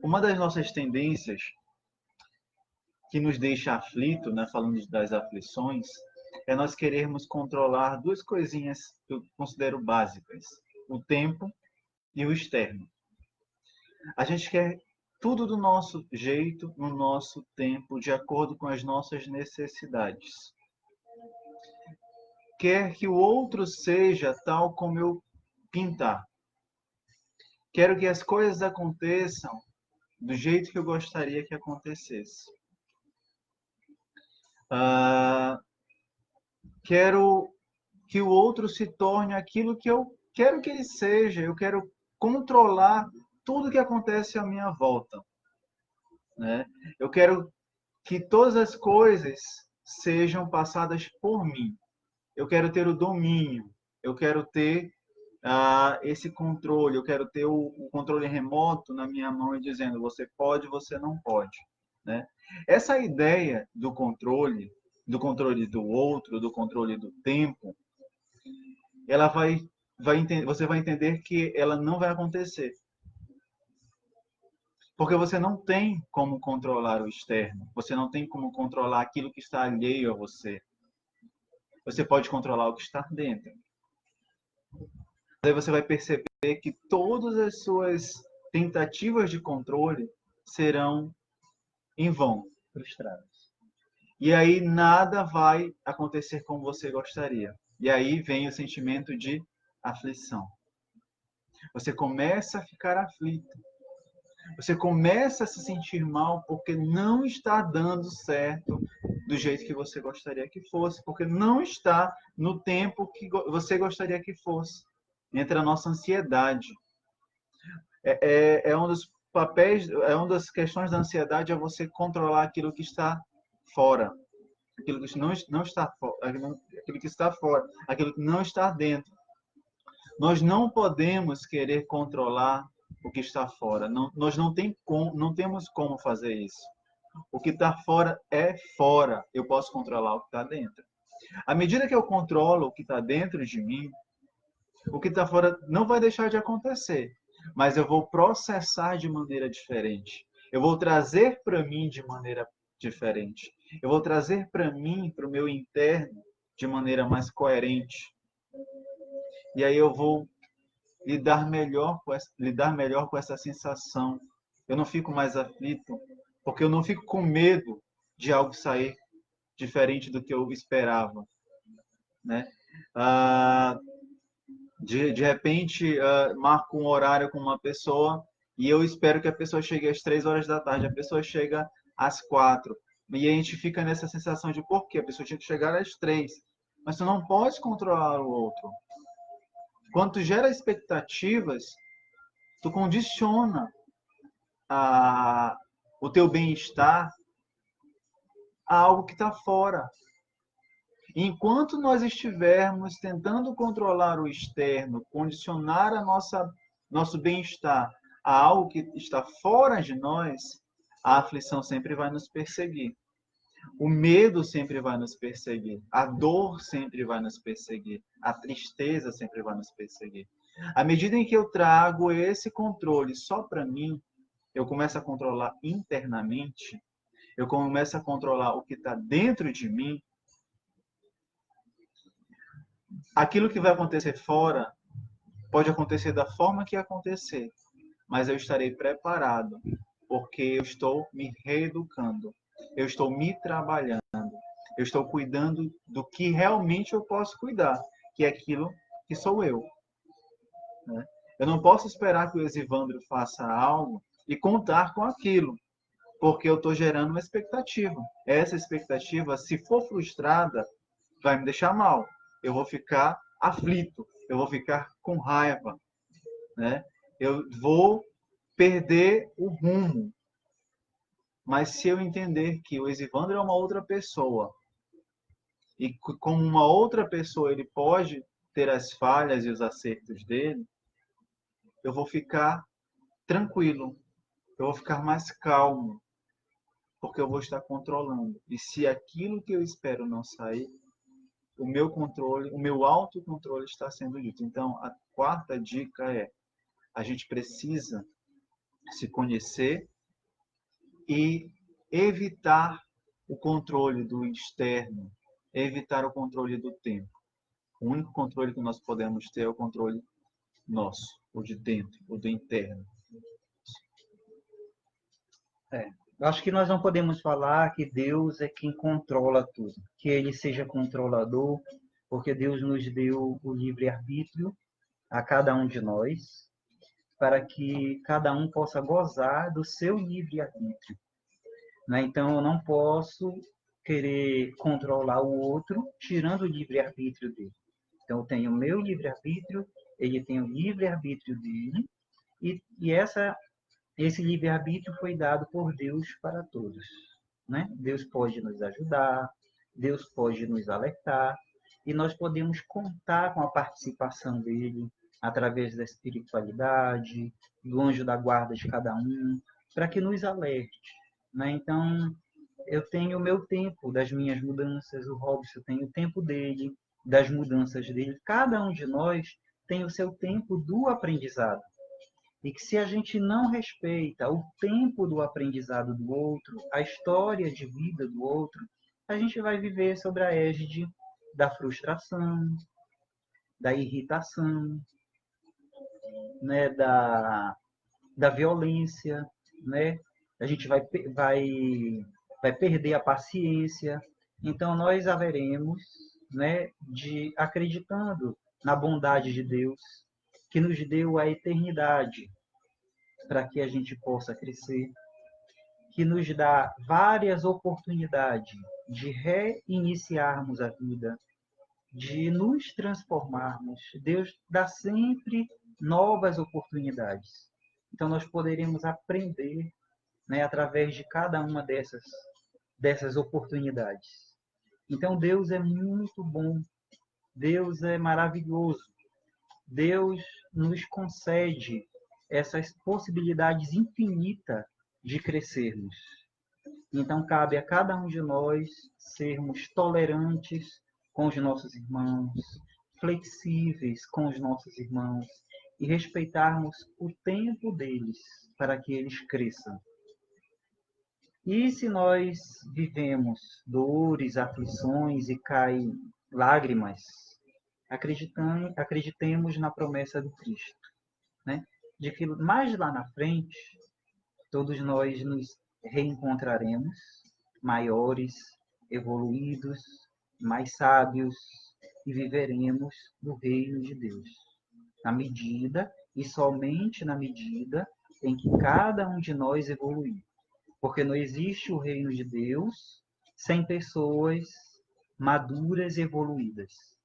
uma das nossas tendências que nos deixa aflito, né, falando das aflições, é nós querermos controlar duas coisinhas que eu considero básicas: o tempo e o externo. A gente quer tudo do nosso jeito, no nosso tempo, de acordo com as nossas necessidades. Quer que o outro seja tal como eu pintar. Quero que as coisas aconteçam do jeito que eu gostaria que acontecesse. Ah, quero que o outro se torne aquilo que eu quero que ele seja. Eu quero controlar tudo que acontece à minha volta, né? Eu quero que todas as coisas sejam passadas por mim. Eu quero ter o domínio. Eu quero ter esse controle. Eu quero ter o controle remoto na minha mão e dizendo: você pode, você não pode, né? Essa ideia do controle do outro, do controle do tempo, ela você vai entender que ela não vai acontecer. Porque você não tem como controlar o externo. Você não tem como controlar aquilo que está alheio a você. Você pode controlar o que está dentro. Aí você vai perceber que todas as suas tentativas de controle serão em vão. Frustrados. E aí nada vai acontecer como você gostaria. E aí vem o sentimento de aflição. Você começa a ficar aflito. Você começa a se sentir mal porque não está dando certo do jeito que você gostaria que fosse, porque não está no tempo que você gostaria que fosse. Entra a nossa ansiedade. É um dos papéis, é uma das questões da ansiedade é você controlar aquilo que está fora, aquilo que não está fora, aquilo que está fora, aquilo que não está dentro. Nós não podemos querer controlar o que está fora. Não, nós não temos como fazer isso. O que está fora é fora. Eu posso controlar o que está dentro. À medida que eu controlo o que está dentro de mim, o que está fora não vai deixar de acontecer, mas eu vou processar de maneira diferente. Eu vou trazer para mim de maneira diferente. Eu vou trazer para mim, para o meu interno, de maneira mais coerente. E aí eu vou lidar melhor com essa sensação. Eu não fico mais aflito, porque eu não fico com medo de algo sair diferente do que eu esperava, né? Ah, de repente, marco um horário com uma pessoa e eu espero que a pessoa chegue às 3 horas da tarde. A pessoa chega às 4. E a gente fica nessa sensação de por quê? A pessoa tinha que chegar às 3. Mas tu não pode controlar o outro. Quando tu gera expectativas, tu condiciona a, o teu bem-estar a algo que está fora. Enquanto nós estivermos tentando controlar o externo, condicionar nosso bem-estar a algo que está fora de nós, a aflição sempre vai nos perseguir. O medo sempre vai nos perseguir. A dor sempre vai nos perseguir. A tristeza sempre vai nos perseguir. À medida em que eu trago esse controle só para mim, eu começo a controlar internamente, eu começo a controlar o que está dentro de mim, aquilo que vai acontecer fora pode acontecer da forma que acontecer, mas eu estarei preparado, porque eu estou me reeducando, eu estou me trabalhando, eu estou cuidando do que realmente eu posso cuidar, que é aquilo que sou eu. Né? Eu não posso esperar que o Exivandro faça algo e contar com aquilo, porque eu estou gerando uma expectativa. Essa expectativa, se for frustrada, vai me deixar mal. Eu vou ficar aflito, eu vou ficar com raiva, né? Eu vou perder o rumo. Mas se eu entender que o Exivandro é uma outra pessoa e como uma outra pessoa ele pode ter as falhas e os acertos dele, eu vou ficar tranquilo, eu vou ficar mais calmo, porque eu vou estar controlando. E se aquilo que eu espero não sair, o meu controle, o meu autocontrole está sendo dito. Então, a quarta dica é: a gente precisa se conhecer e evitar o controle do externo, evitar o controle do tempo. O único controle que nós podemos ter é o controle nosso, o de dentro, o do interno. Eu acho que nós não podemos falar que Deus é quem controla tudo, que Ele seja controlador, porque Deus nos deu o livre-arbítrio a cada um de nós, para que cada um possa gozar do seu livre-arbítrio. Né? Então, eu não posso querer controlar o outro tirando o livre-arbítrio dele. Então, eu tenho o meu livre-arbítrio, ele tem o livre-arbítrio dele, e esse livre-arbítrio foi dado por Deus para todos. Né? Deus pode nos ajudar, Deus pode nos alertar, e nós podemos contar com a participação dele através da espiritualidade, do anjo da guarda de cada um, para que nos alerte. Né? Então, eu tenho o meu tempo das minhas mudanças, o Robson tem o tempo dele, das mudanças dele. Cada um de nós tem o seu tempo do aprendizado. E que se a gente não respeita o tempo do aprendizado do outro, a história de vida do outro, a gente vai viver sobre a égide da frustração, da irritação, né, da violência, né? A gente vai perder a paciência. Então, nós haveremos, né, acreditando na bondade de Deus, que nos deu a eternidade para que a gente possa crescer, que nos dá várias oportunidades de reiniciarmos a vida, de nos transformarmos. Deus dá sempre novas oportunidades. Então, nós poderemos aprender, né, através de cada uma dessas oportunidades. Então, Deus é muito bom, Deus é maravilhoso, Deus nos concede essas possibilidades infinitas de crescermos. Então, cabe a cada um de nós sermos tolerantes com os nossos irmãos, flexíveis com os nossos irmãos e respeitarmos o tempo deles para que eles cresçam. E se nós vivemos dores, aflições e caem lágrimas, acreditemos na promessa do Cristo, né? De que mais lá na frente, todos nós nos reencontraremos maiores, evoluídos, mais sábios e viveremos no reino de Deus. Na medida e somente na medida em que cada um de nós evoluir. Porque não existe o reino de Deus sem pessoas maduras e evoluídas.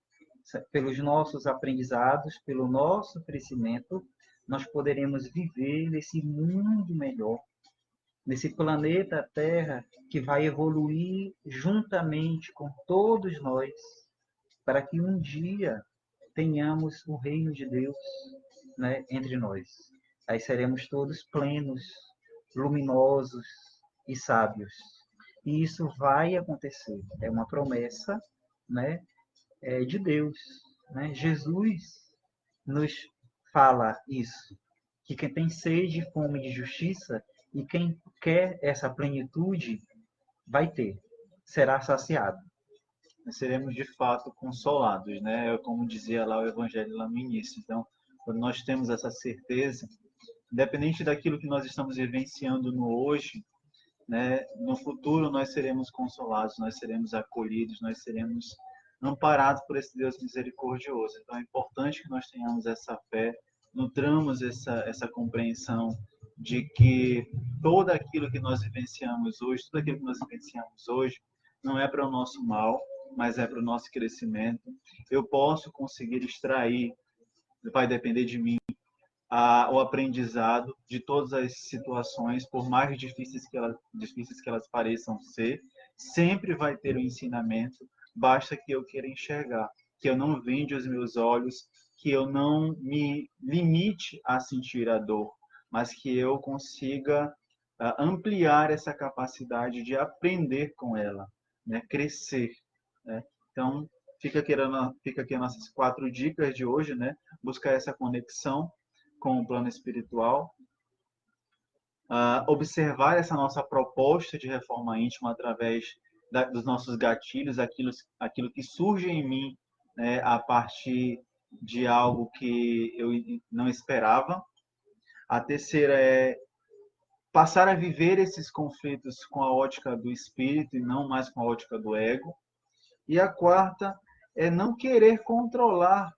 Pelos nossos aprendizados, pelo nosso crescimento, nós poderemos viver nesse mundo melhor, nesse planeta Terra que vai evoluir juntamente com todos nós, para que um dia tenhamos o reino de Deus, né, entre nós. Aí seremos todos plenos, luminosos e sábios. E isso vai acontecer. É uma promessa, né, de Deus. Né? Jesus nos fala isso, que quem tem sede e fome de justiça e quem quer essa plenitude vai ter, será saciado. Seremos de fato consolados, né? Como dizia lá o Evangelho lá no início. Então, quando nós temos essa certeza, independente daquilo que nós estamos vivenciando no hoje, né? No futuro nós seremos consolados, nós seremos acolhidos, nós seremos amparados por esse Deus misericordioso. Então, é importante que nós tenhamos essa fé, nutramos essa compreensão de que tudo aquilo que nós vivenciamos hoje, tudo aquilo que nós vivenciamos hoje, não é para o nosso mal, mas é para o nosso crescimento. Eu posso conseguir extrair, vai depender de mim, o aprendizado de todas as situações, por mais difíceis que elas pareçam ser, sempre vai ter um ensinamento, basta que eu queira enxergar, que eu não vende os meus olhos, que eu não me limite a sentir a dor, mas que eu consiga ampliar essa capacidade de aprender com ela, né? Crescer. Né? Então, fica aqui as nossas 4 dicas de hoje, né? Buscar essa conexão com o plano espiritual, observar essa nossa proposta de reforma íntima através dos nossos gatilhos, aquilo que surge em mim, né, a partir de algo que eu não esperava. A terceira é passar a viver esses conflitos com a ótica do espírito e não mais com a ótica do ego. E a quarta é não querer controlar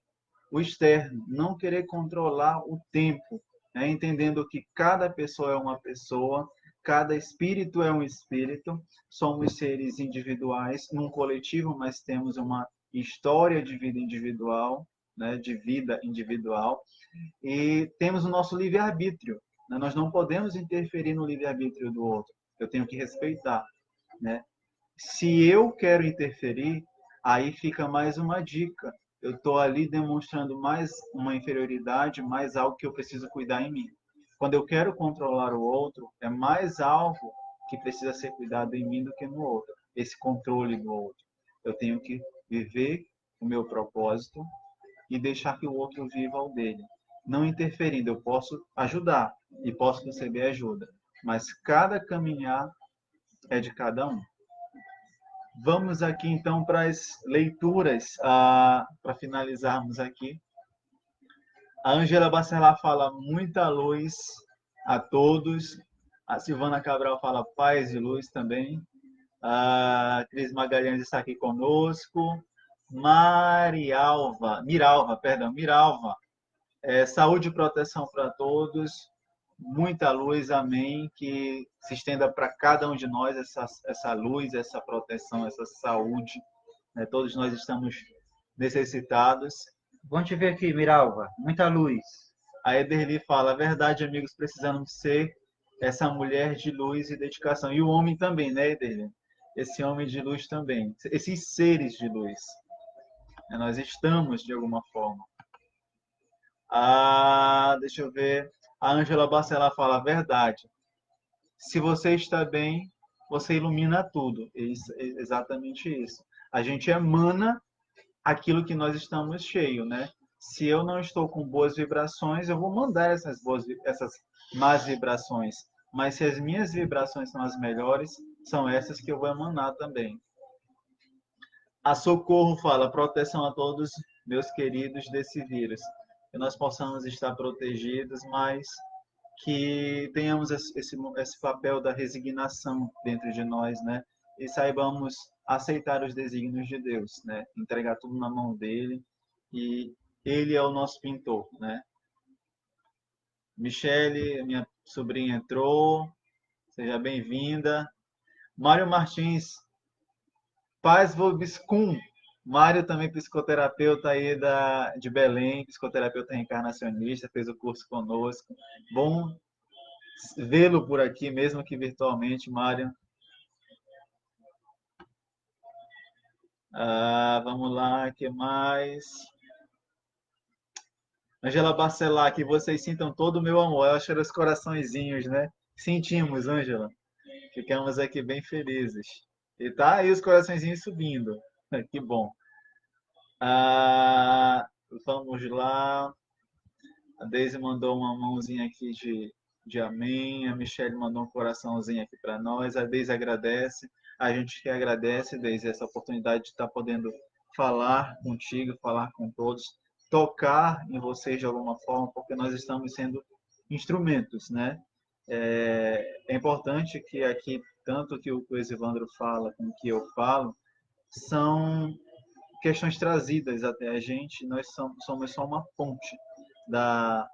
o externo, não querer controlar o tempo, né? Entendendo que cada pessoa é uma pessoa, cada espírito é um espírito, somos seres individuais num coletivo, mas temos uma história de vida individual, né? De vida individual, e temos o nosso livre-arbítrio, né? Nós não podemos interferir no livre-arbítrio do outro, eu tenho que respeitar, né? Se eu quero interferir, aí fica mais uma dica. Eu estou ali demonstrando mais uma inferioridade, mais algo que eu preciso cuidar em mim. Quando eu quero controlar o outro, é mais algo que precisa ser cuidado em mim do que no outro. Esse controle do outro. Eu tenho que viver o meu propósito e deixar que o outro viva o dele. Não interferindo, eu posso ajudar e posso receber ajuda, mas cada caminhar é de cada um. Vamos aqui então para as leituras, para finalizarmos aqui. A Ângela Bacelar fala muita luz a todos. A Silvana Cabral fala paz e luz também. A Cris Magalhães está aqui conosco. Miralva, saúde e proteção para todos. Muita luz, amém, que se estenda para cada um de nós essa luz, essa proteção, essa saúde. Né? Todos nós estamos necessitados. Bom te ver aqui, Miralva. Muita luz. A Ederly fala, verdade, amigos, precisamos ser essa mulher de luz e dedicação. E o homem também, né, Ederly? Esse homem de luz também. Esses seres de luz. Nós estamos, de alguma forma. Deixa eu ver. A Ângela Bacelar fala a verdade. Se você está bem, você ilumina tudo. É exatamente isso. A gente emana aquilo que nós estamos cheios, né? Se eu não estou com boas vibrações, eu vou mandar essas más vibrações. Mas se as minhas vibrações são as melhores, são essas que eu vou emanar também. A Socorro fala, proteção a todos, meus queridos, desse vírus. Que nós possamos estar protegidos, mas que tenhamos esse papel da resignação dentro de nós, né? E saibamos aceitar os desígnios de Deus, né? Entregar tudo na mão dele e ele é o nosso pintor, né? Michele, minha sobrinha entrou, seja bem-vinda. Mário Martins, Paz Vobiscum. Mário também psicoterapeuta aí de Belém, psicoterapeuta reencarnacionista, fez o curso conosco. Bom vê-lo por aqui, mesmo que virtualmente, Mário. Vamos lá, o que mais? Angela Bacelar, que vocês sintam todo o meu amor. Eu acho que era os coraçõezinhos, né? Sentimos, Angela. Ficamos aqui bem felizes. E tá aí os coraçõezinhos subindo. Que bom. Ah, vamos lá. A Deise mandou uma mãozinha aqui de amém. A Michelle mandou um coraçãozinho aqui para nós. A Deise agradece. A gente que agradece, Deise, essa oportunidade de estar podendo falar contigo, falar com todos, tocar em vocês de alguma forma, porque nós estamos sendo instrumentos, né? É importante que aqui, tanto que o Exivandro fala como que eu falo, são questões trazidas até a gente, nós somos só uma ponte da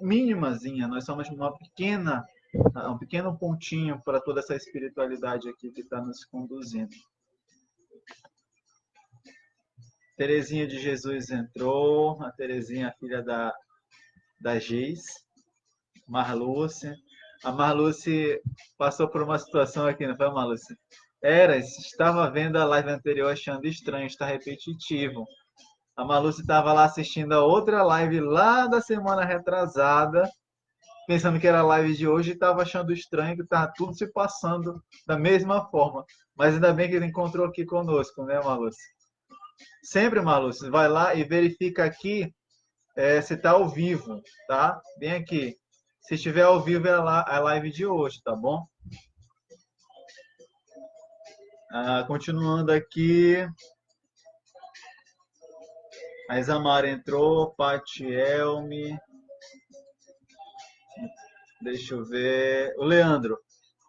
mínimazinha, nós somos um pequeno pontinho para toda essa espiritualidade aqui que está nos conduzindo. Terezinha de Jesus entrou, a Terezinha, filha da Geis, Marluce. A Marluce passou por uma situação aqui, não foi, Marluce? Estava vendo a live anterior achando estranho, está repetitivo. A Marluce estava lá assistindo a outra live lá da semana retrasada, pensando que era a live de hoje e estava achando estranho que estava tudo se passando da mesma forma. Mas ainda bem que ele encontrou aqui conosco, né, Marluce? Sempre, Marluce, vai lá e verifica aqui se está ao vivo, tá? Vem aqui. Se estiver ao vivo é a live de hoje, tá bom? Continuando aqui. A Isamara entrou, Pati Elmi. Deixa eu ver. O Leandro.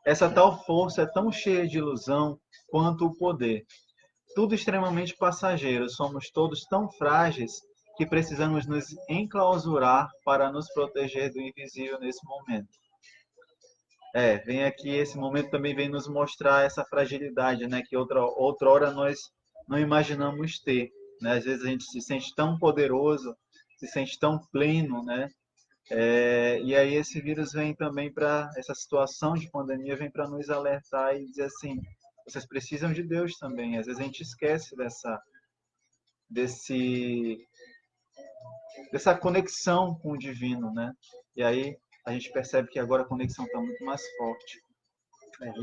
Essa tal força é tão cheia de ilusão quanto o poder. Tudo extremamente passageiro. Somos todos tão frágeis que precisamos nos enclausurar para nos proteger do invisível nesse momento. Vem aqui, esse momento também vem nos mostrar essa fragilidade, né, que outrora nós não imaginamos ter, né? Às vezes a gente se sente tão poderoso, se sente tão pleno, né? E aí esse vírus vem também para essa situação de pandemia vem para nos alertar e dizer assim, vocês precisam de Deus também. Às vezes a gente esquece desse dessa conexão com o divino, né? E aí a gente percebe que agora a conexão está muito mais forte.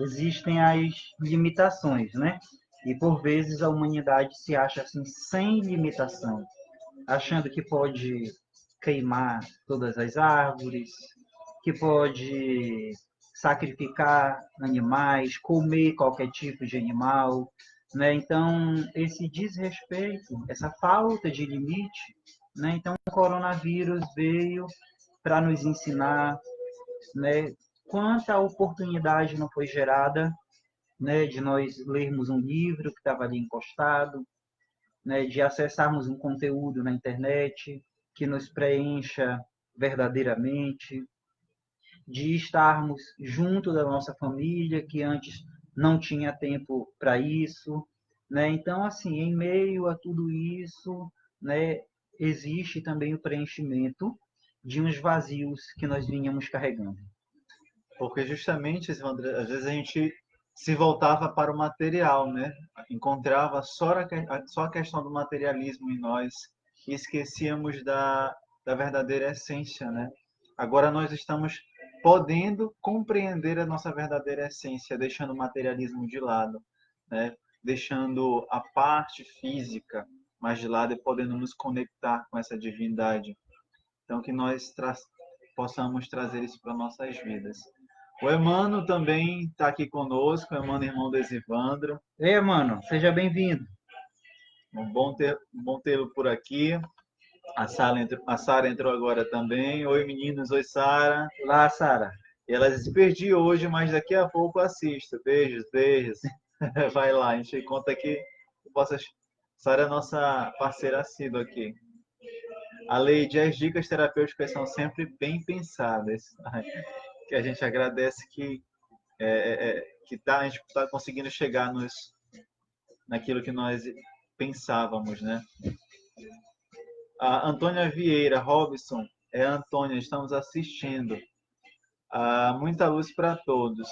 Existem as limitações, né? E por vezes a humanidade se acha assim sem limitação, achando que pode queimar todas as árvores, que pode sacrificar animais, comer qualquer tipo de animal, né? Então, esse desrespeito, essa falta de limite, né? Então, o coronavírus veio para nos ensinar, né? Quanta oportunidade não foi gerada, né? De nós lermos um livro que estava ali encostado, né? De acessarmos um conteúdo na internet que nos preencha verdadeiramente, de estarmos junto da nossa família, que antes não tinha tempo para isso, né? Então, assim, em meio a tudo isso, né, existe também o preenchimento de uns vazios que nós vinhamos carregando. Porque justamente, Evandro, às vezes a gente se voltava para o material, né? Encontrava só a questão do materialismo em nós e esquecíamos da verdadeira essência, né? Agora nós estamos podendo compreender a nossa verdadeira essência, deixando o materialismo de lado, né? Deixando a parte física mais de lado e podendo nos conectar com essa divindade. Então, que nós possamos trazer isso para nossas vidas. O Emmanuel também está aqui conosco, o Emmanuel, irmão do Exivandro. Ei, mano, seja bem-vindo. Bom tê-lo por aqui. A Sara entrou agora também. Oi, meninos. Oi, Sara. Olá, Sara. Ela se perdi hoje, mas daqui a pouco assisto. Beijos, beijos. Vai lá, a gente conta aqui. Sara é nossa parceira assídua aqui. A Leide, as dicas terapêuticas são sempre bem pensadas. Que a gente agradece a gente está conseguindo chegar naquilo que nós pensávamos, né? A Antônia Vieira, Robson, a Antônia, estamos assistindo. Muita luz para todos.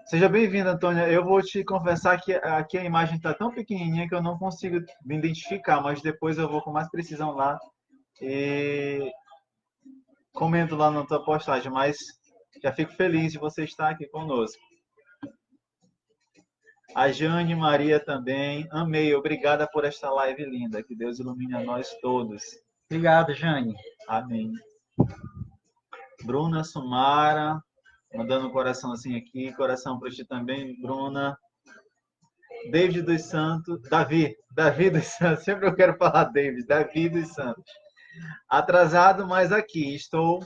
Seja bem-vinda, Antônia. Eu vou te confessar que aqui a imagem está tão pequenininha que eu não consigo me identificar, mas depois eu vou com mais precisão lá e comento lá na tua postagem. Mas já fico feliz de você estar aqui conosco. A Jane Maria também. Amei. Obrigada por esta live linda. Que Deus ilumine a nós todos. Obrigado, Jane. Amém. Bruna Sumara, mandando um coraçãozinho aqui. Coração para ti também, Bruna. David dos Santos. Davi dos Santos. Sempre eu quero falar Davi dos Santos. Atrasado, mas aqui estou.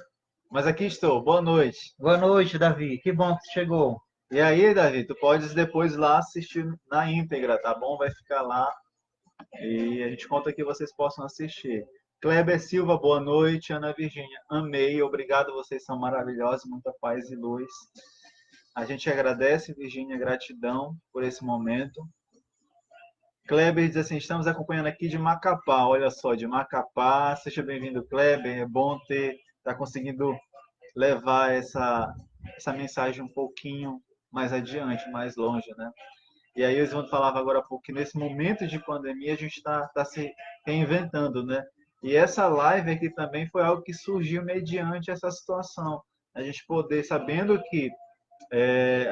Mas aqui estou. Boa noite. Boa noite, Davi. Que bom que você chegou. E aí, Davi, tu podes depois lá assistir na íntegra, tá bom? Vai ficar lá e a gente conta que vocês possam assistir. Kleber Silva, boa noite. Ana Virgínia, amei. Obrigado, vocês são maravilhosos. Muita paz e luz. A gente agradece, Virgínia, gratidão por esse momento. Kleber diz assim: estamos acompanhando aqui de Macapá. Olha só, de Macapá. Seja bem-vindo, Kleber. É bom estar conseguindo levar essa mensagem um pouquinho mais adiante, mais longe, né? E aí o Oswaldo falava agora há pouco que nesse momento de pandemia a gente está se reinventando, né? E essa live aqui também foi algo que surgiu mediante essa situação. A gente poder, sabendo que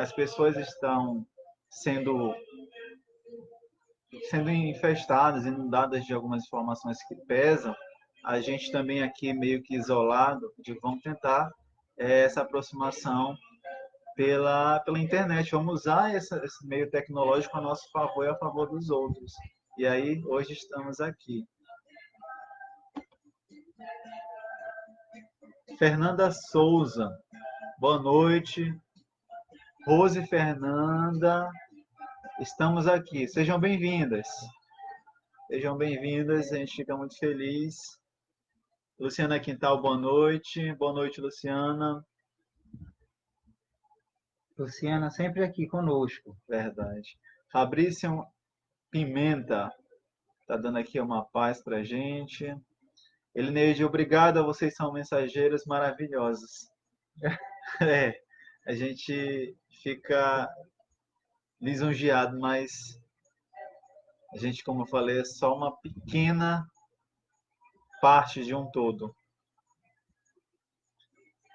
as pessoas estão sendo infestadas, inundadas de algumas informações que pesam, a gente também aqui meio que isolado, vamos tentar essa aproximação pela internet. Vamos usar esse meio tecnológico a nosso favor e a favor dos outros. E aí, hoje estamos aqui. Fernanda Souza, boa noite. Rose Fernanda, estamos aqui. Sejam bem-vindas. Sejam bem-vindas, a gente fica muito feliz. Luciana Quintal, boa noite. Boa noite, Luciana. Luciana sempre aqui conosco. Verdade. Fabrício Pimenta, tá dando aqui uma paz pra gente. Elineide, obrigado, vocês são mensageiros maravilhosos. É, a gente fica lisonjeado, mas a gente, como eu falei, é só uma pequena parte de um todo.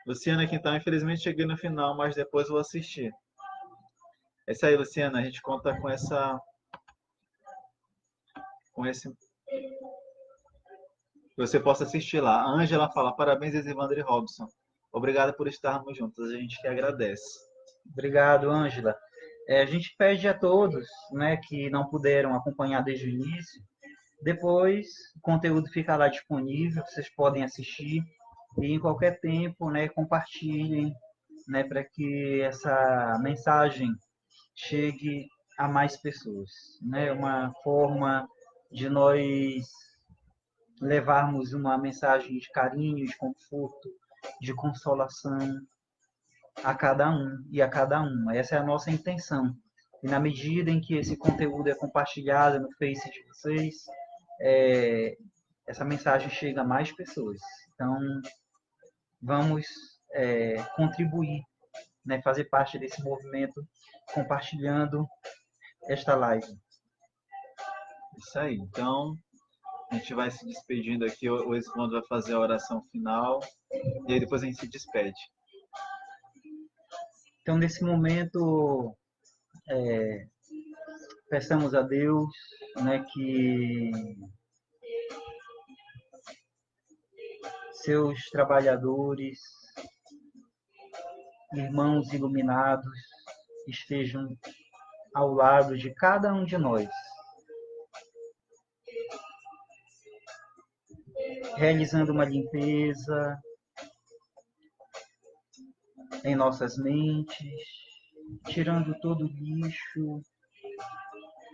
Luciana Quintal, infelizmente cheguei no final, mas depois vou assistir. É isso aí, Luciana, a gente conta com esse, que você possa assistir lá. A Ângela fala, parabéns, Evandro e Robson. Obrigado por estarmos juntos, a gente que agradece. Obrigado, Ângela. A gente pede a todos, né, que não puderam acompanhar desde o início. Depois, o conteúdo fica lá disponível, vocês podem assistir e em qualquer tempo, né, compartilhem, né, para que essa mensagem chegue a mais pessoas, né? Uma forma de nós levarmos uma mensagem de carinho, de conforto, de consolação a cada um e a cada uma. Essa é a nossa intenção. E na medida em que esse conteúdo é compartilhado no Face de vocês, essa mensagem chega a mais pessoas. Então, vamos contribuir, né, fazer parte desse movimento, compartilhando esta live. Isso aí. Então, a gente vai se despedindo aqui. O Escondo vai fazer a oração final e aí depois a gente se despede. Então, nesse momento, peçamos a Deus, né, que seus trabalhadores, irmãos iluminados, estejam ao lado de cada um de nós, realizando uma limpeza em nossas mentes, tirando todo o lixo,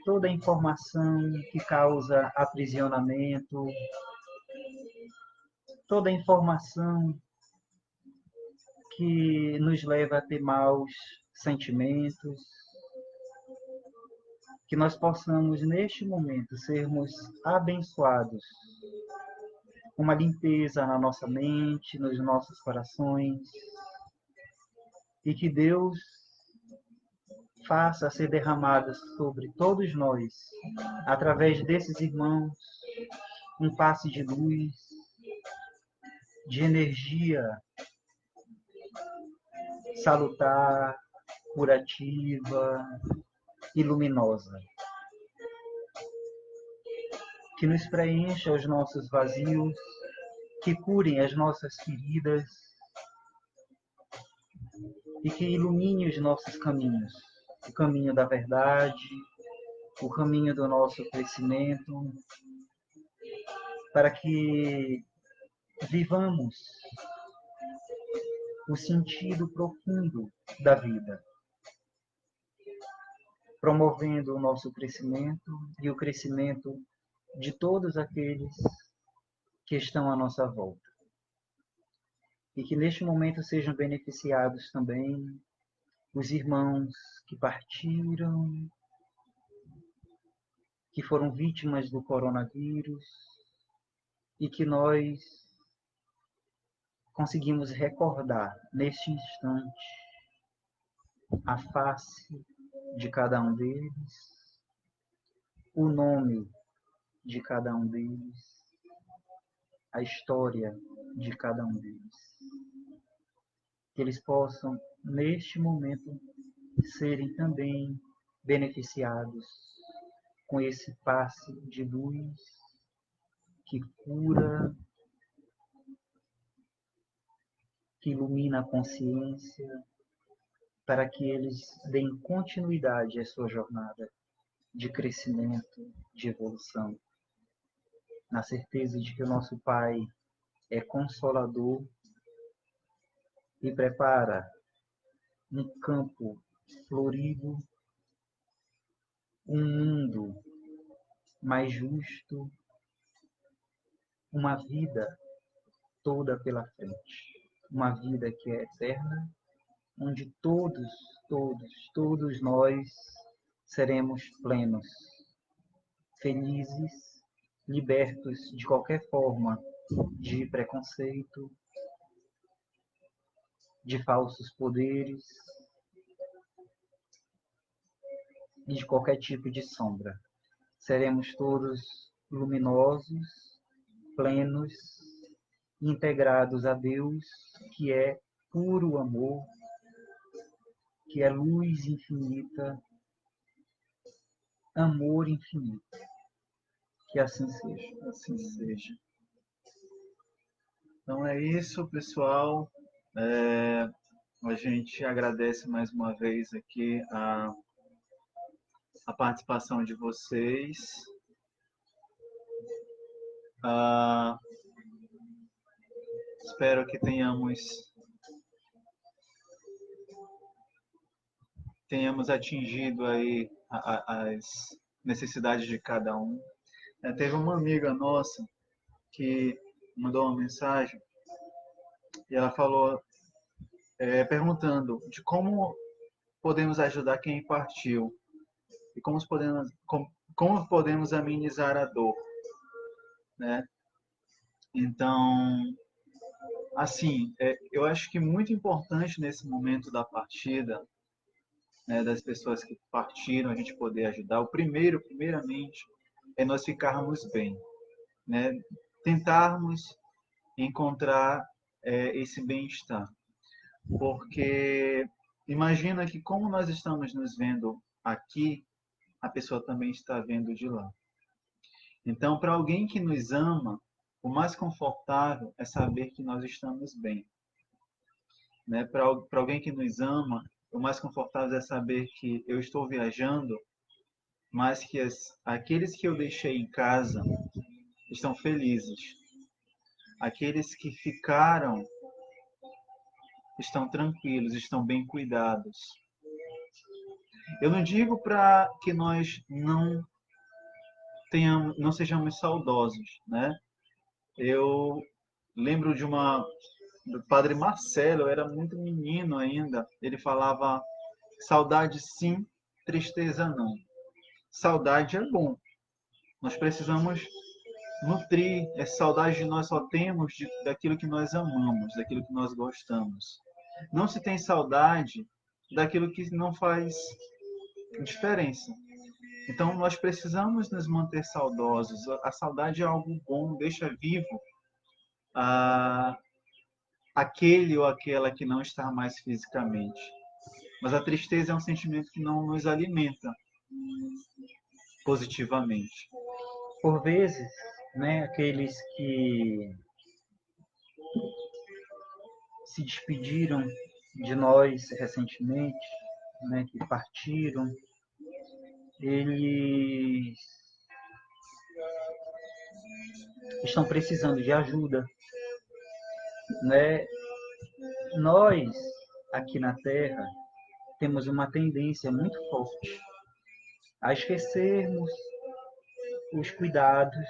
toda a informação que causa aprisionamento, toda a informação que nos leva a ter maus sentimentos, que nós possamos, neste momento, sermos abençoados, uma limpeza na nossa mente, nos nossos corações, e que Deus faça ser derramada sobre todos nós, através desses irmãos, um passe de luz, de energia salutar, curativa e luminosa, que nos preencha os nossos vazios, que curem as nossas feridas e que ilumine os nossos caminhos, o caminho da verdade, o caminho do nosso crescimento, para que vivamos o sentido profundo da vida, promovendo o nosso crescimento e o crescimento de todos aqueles que estão à nossa volta. E que neste momento sejam beneficiados também os irmãos que partiram, que foram vítimas do coronavírus, e que nós conseguimos recordar neste instante a face de cada um deles, o nome de cada um deles, a história de cada um deles. Que eles possam, neste momento, serem também beneficiados com esse passe de luz que cura, que ilumina a consciência, para que eles deem continuidade à sua jornada de crescimento, de evolução, na certeza de que o nosso Pai é consolador e prepara um campo florido, um mundo mais justo, uma vida toda pela frente, uma vida que é eterna, onde todos nós seremos plenos, felizes, libertos de qualquer forma de preconceito, de falsos poderes e de qualquer tipo de sombra. Seremos todos luminosos, plenos, integrados a Deus, que é puro amor, que é luz infinita, amor infinito. Que assim seja. Assim seja. Então é isso, pessoal. A gente agradece mais uma vez aqui a participação de vocês. Espero que tenhamos atingido aí as necessidades de cada um. Teve uma amiga nossa que mandou uma mensagem e ela falou, perguntando de como podemos ajudar quem partiu e como podemos amenizar a dor, né? Então, assim, eu acho que muito importante nesse momento da partida, né, das pessoas que partiram, a gente poder ajudar. Primeiramente, é nós ficarmos bem, né? Tentarmos encontrar esse bem-estar, porque imagina que como nós estamos nos vendo aqui, a pessoa também está vendo de lá. Então, para alguém que nos ama, o mais confortável é saber que nós estamos bem, né? Para alguém que nos ama, o mais confortável é saber que eu estou viajando, mas que aqueles que eu deixei em casa estão felizes. Aqueles que ficaram estão tranquilos, estão bem cuidados. Eu não digo para que nós não sejamos saudosos, né? Eu lembro do Padre Marcelo, eu era muito menino ainda. Ele falava: saudade sim, tristeza não. Saudade é bom. Nós precisamos nutrir. Essa saudade nós só temos daquilo que nós amamos, daquilo que nós gostamos. Não se tem saudade daquilo que não faz diferença. Então, nós precisamos nos manter saudosos. A saudade é algo bom, deixa vivo ah, aquele ou aquela que não está mais fisicamente. Mas a tristeza é um sentimento que não nos alimenta positivamente. Por vezes, né, aqueles que se despediram de nós recentemente, né, que partiram, eles estão precisando de ajuda, né? Nós, aqui na Terra, temos uma tendência muito forte a esquecermos os cuidados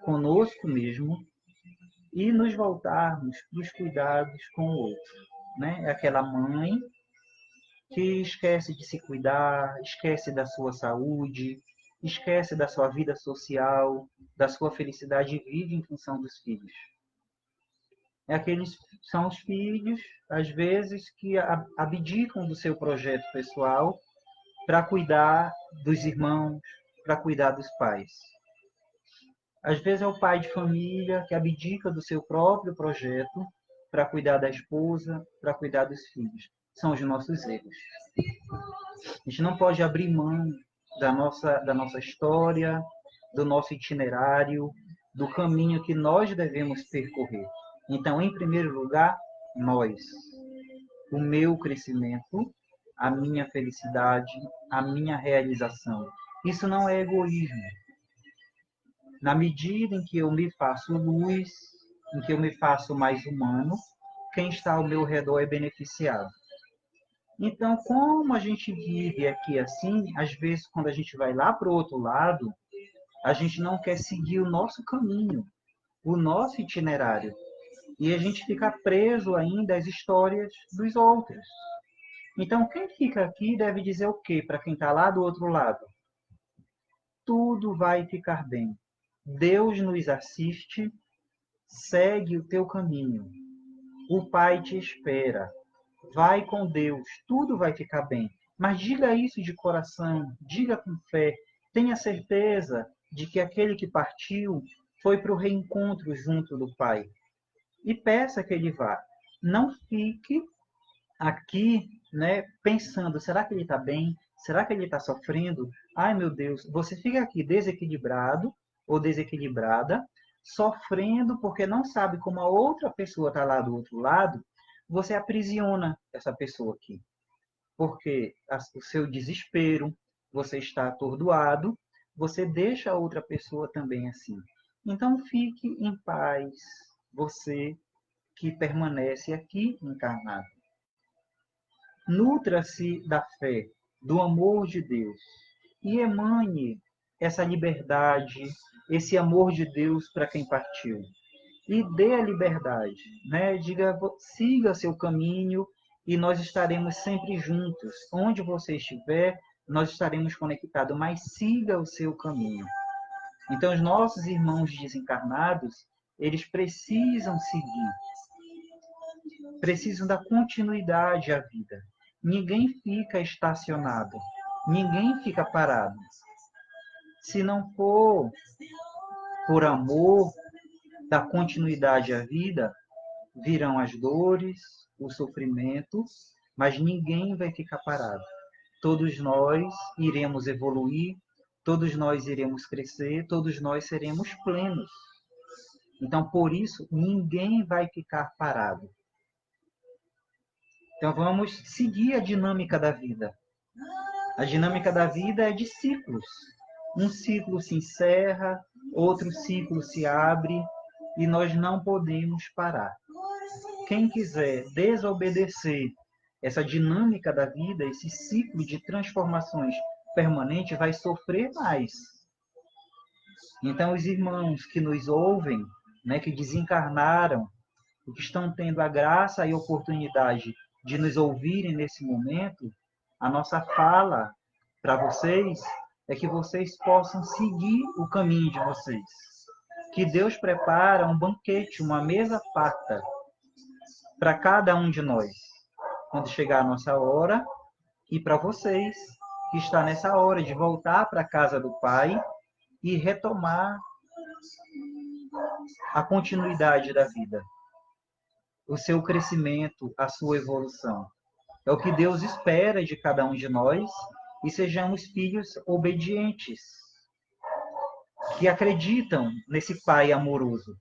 conosco mesmo e nos voltarmos para os cuidados com o outro, né? É aquela mãe que esquece de se cuidar, esquece da sua saúde, esquece da sua vida social, da sua felicidade e vive em função dos filhos. São os filhos, às vezes, que abdicam do seu projeto pessoal para cuidar dos irmãos, para cuidar dos pais. Às vezes é o pai de família que abdica do seu próprio projeto para cuidar da esposa, para cuidar dos filhos. São os nossos erros. A gente não pode abrir mão da nossa história, do nosso itinerário, do caminho que nós devemos percorrer. Então, em primeiro lugar, nós. O meu crescimento, a minha felicidade, a minha realização. Isso não é egoísmo. Na medida em que eu me faço luz, em que eu me faço mais humano, quem está ao meu redor é beneficiado. Então, como a gente vive aqui assim, às vezes quando a gente vai lá para o outro lado, a gente não quer seguir o nosso caminho, o nosso itinerário. E a gente fica preso ainda às histórias dos outros. Então, quem fica aqui deve dizer o quê para quem está lá do outro lado? Tudo vai ficar bem. Deus nos assiste, segue o teu caminho. O Pai te espera. Vai com Deus, tudo vai ficar bem. Mas diga isso de coração, diga com fé. Tenha certeza de que aquele que partiu foi para o reencontro junto do Pai. E peça que ele vá. Não fique aqui, né, pensando, será que ele está bem? Será que ele está sofrendo? Ai, meu Deus, você fica aqui desequilibrado ou desequilibrada, sofrendo porque não sabe como a outra pessoa está lá do outro lado, você aprisiona essa pessoa aqui. Porque o seu desespero, você está atordoado, você deixa a outra pessoa também assim. Então fique em paz, você que permanece aqui encarnado. Nutra-se da fé, do amor de Deus e emane essa liberdade, esse amor de Deus para quem partiu. E dê a liberdade, né? Diga, siga seu caminho e nós estaremos sempre juntos. Onde você estiver, nós estaremos conectados, mas siga o seu caminho. Então, os nossos irmãos desencarnados, eles precisam seguir, precisam dar continuidade à vida. Ninguém fica estacionado, ninguém fica parado. Se não for por amor, dar continuidade à vida, virão as dores, o sofrimento, mas ninguém vai ficar parado. Todos nós iremos evoluir, todos nós iremos crescer, todos nós seremos plenos. Então, por isso, ninguém vai ficar parado. Então, vamos seguir a dinâmica da vida. A dinâmica da vida é de ciclos. Um ciclo se encerra, outro ciclo se abre, e nós não podemos parar. Quem quiser desobedecer essa dinâmica da vida, esse ciclo de transformações permanente, vai sofrer mais. Então, os irmãos que nos ouvem, né, que desencarnaram, que estão tendo a graça e a oportunidade de nos ouvirem nesse momento, a nossa fala para vocês é que vocês possam seguir o caminho de vocês. Que Deus prepara um banquete, uma mesa farta para cada um de nós, quando chegar a nossa hora, e para vocês que está nessa hora de voltar para a casa do Pai e retomar a continuidade da vida, o seu crescimento, a sua evolução. É o que Deus espera de cada um de nós e sejamos filhos obedientes, que acreditam nesse Pai amoroso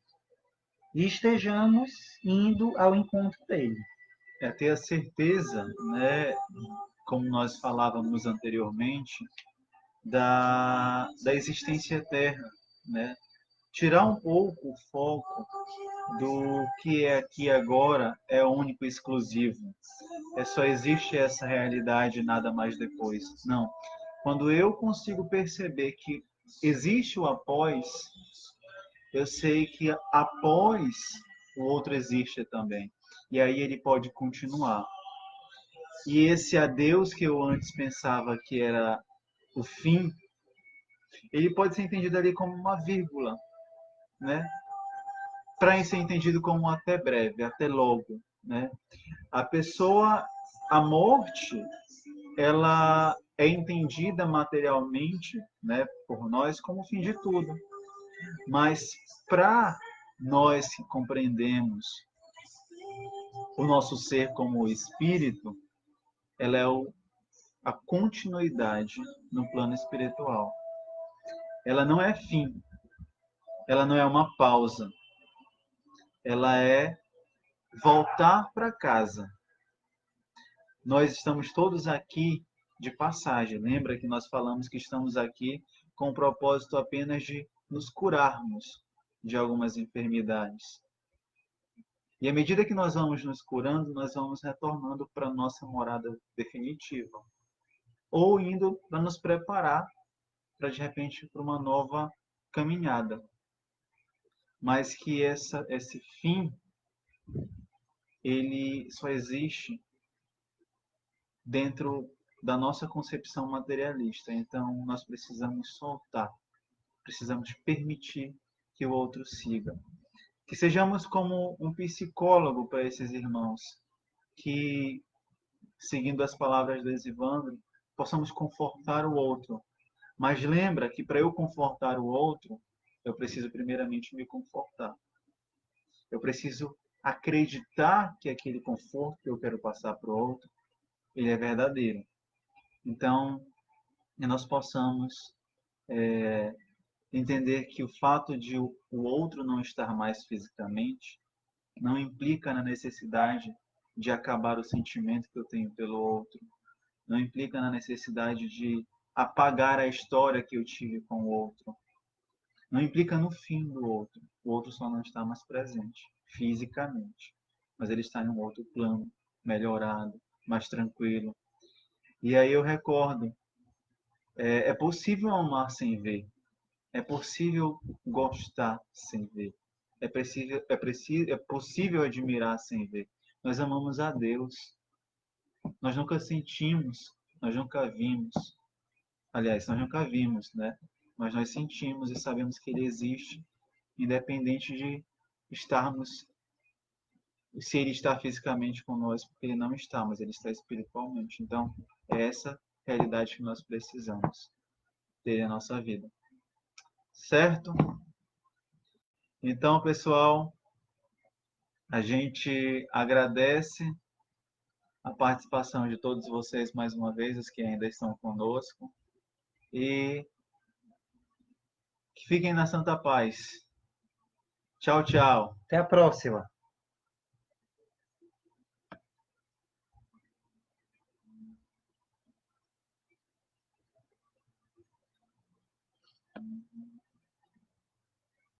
e estejamos indo ao encontro dele. É ter a certeza, né, como nós falávamos anteriormente, da existência eterna, né? Tirar um pouco o foco do que é aqui agora é único e exclusivo. É só existe essa realidade e nada mais depois. Não. Quando eu consigo perceber que existe o após, eu sei que após o outro existe também. E aí ele pode continuar. E esse adeus que eu antes pensava que era o fim, ele pode ser entendido ali como uma vírgula, né? Para ser entendido como até breve, até logo, né? A pessoa, a morte, ela é entendida materialmente, né, por nós como o fim de tudo. Mas para nós que compreendemos o nosso ser como espírito, ela é a continuidade no plano espiritual. Ela não é fim, ela não é uma pausa, ela é voltar para casa. Nós estamos todos aqui de passagem. Lembra que nós falamos que estamos aqui com o propósito apenas de nos curarmos de algumas enfermidades. E à medida que nós vamos nos curando, nós vamos retornando para a nossa morada definitiva. Ou indo para nos preparar para, de repente, para uma nova caminhada. Mas que esse fim, ele só existe dentro da nossa concepção materialista. Então, nós precisamos soltar, precisamos permitir que o outro siga. Que sejamos como um psicólogo para esses irmãos, que, seguindo as palavras do Exivandro, possamos confortar o outro. Mas lembra que para eu confortar o outro, eu preciso primeiramente me confortar. Eu preciso acreditar que aquele conforto que eu quero passar para o outro, ele é verdadeiro. Então, que nós possamos entender que o fato de o outro não estar mais fisicamente não implica na necessidade de acabar o sentimento que eu tenho pelo outro, não implica na necessidade de apagar a história que eu tive com o outro, não implica no fim do outro. O outro só não está mais presente fisicamente, mas ele está em um outro plano, melhorado, mais tranquilo. E aí eu recordo, é possível amar sem ver, é possível gostar sem ver. É possível admirar sem ver. Nós amamos a Deus. Nós nunca sentimos, nós nunca vimos. Aliás, nós nunca vimos, né? Mas nós sentimos e sabemos que Ele existe, independente de estarmos, se Ele está fisicamente conosco, porque Ele não está, mas Ele está espiritualmente. Então, é essa realidade que nós precisamos ter na nossa vida. Certo? Então, pessoal, a gente agradece a participação de todos vocês mais uma vez, os que ainda estão conosco, e que fiquem na santa paz. Tchau, tchau. Até a próxima.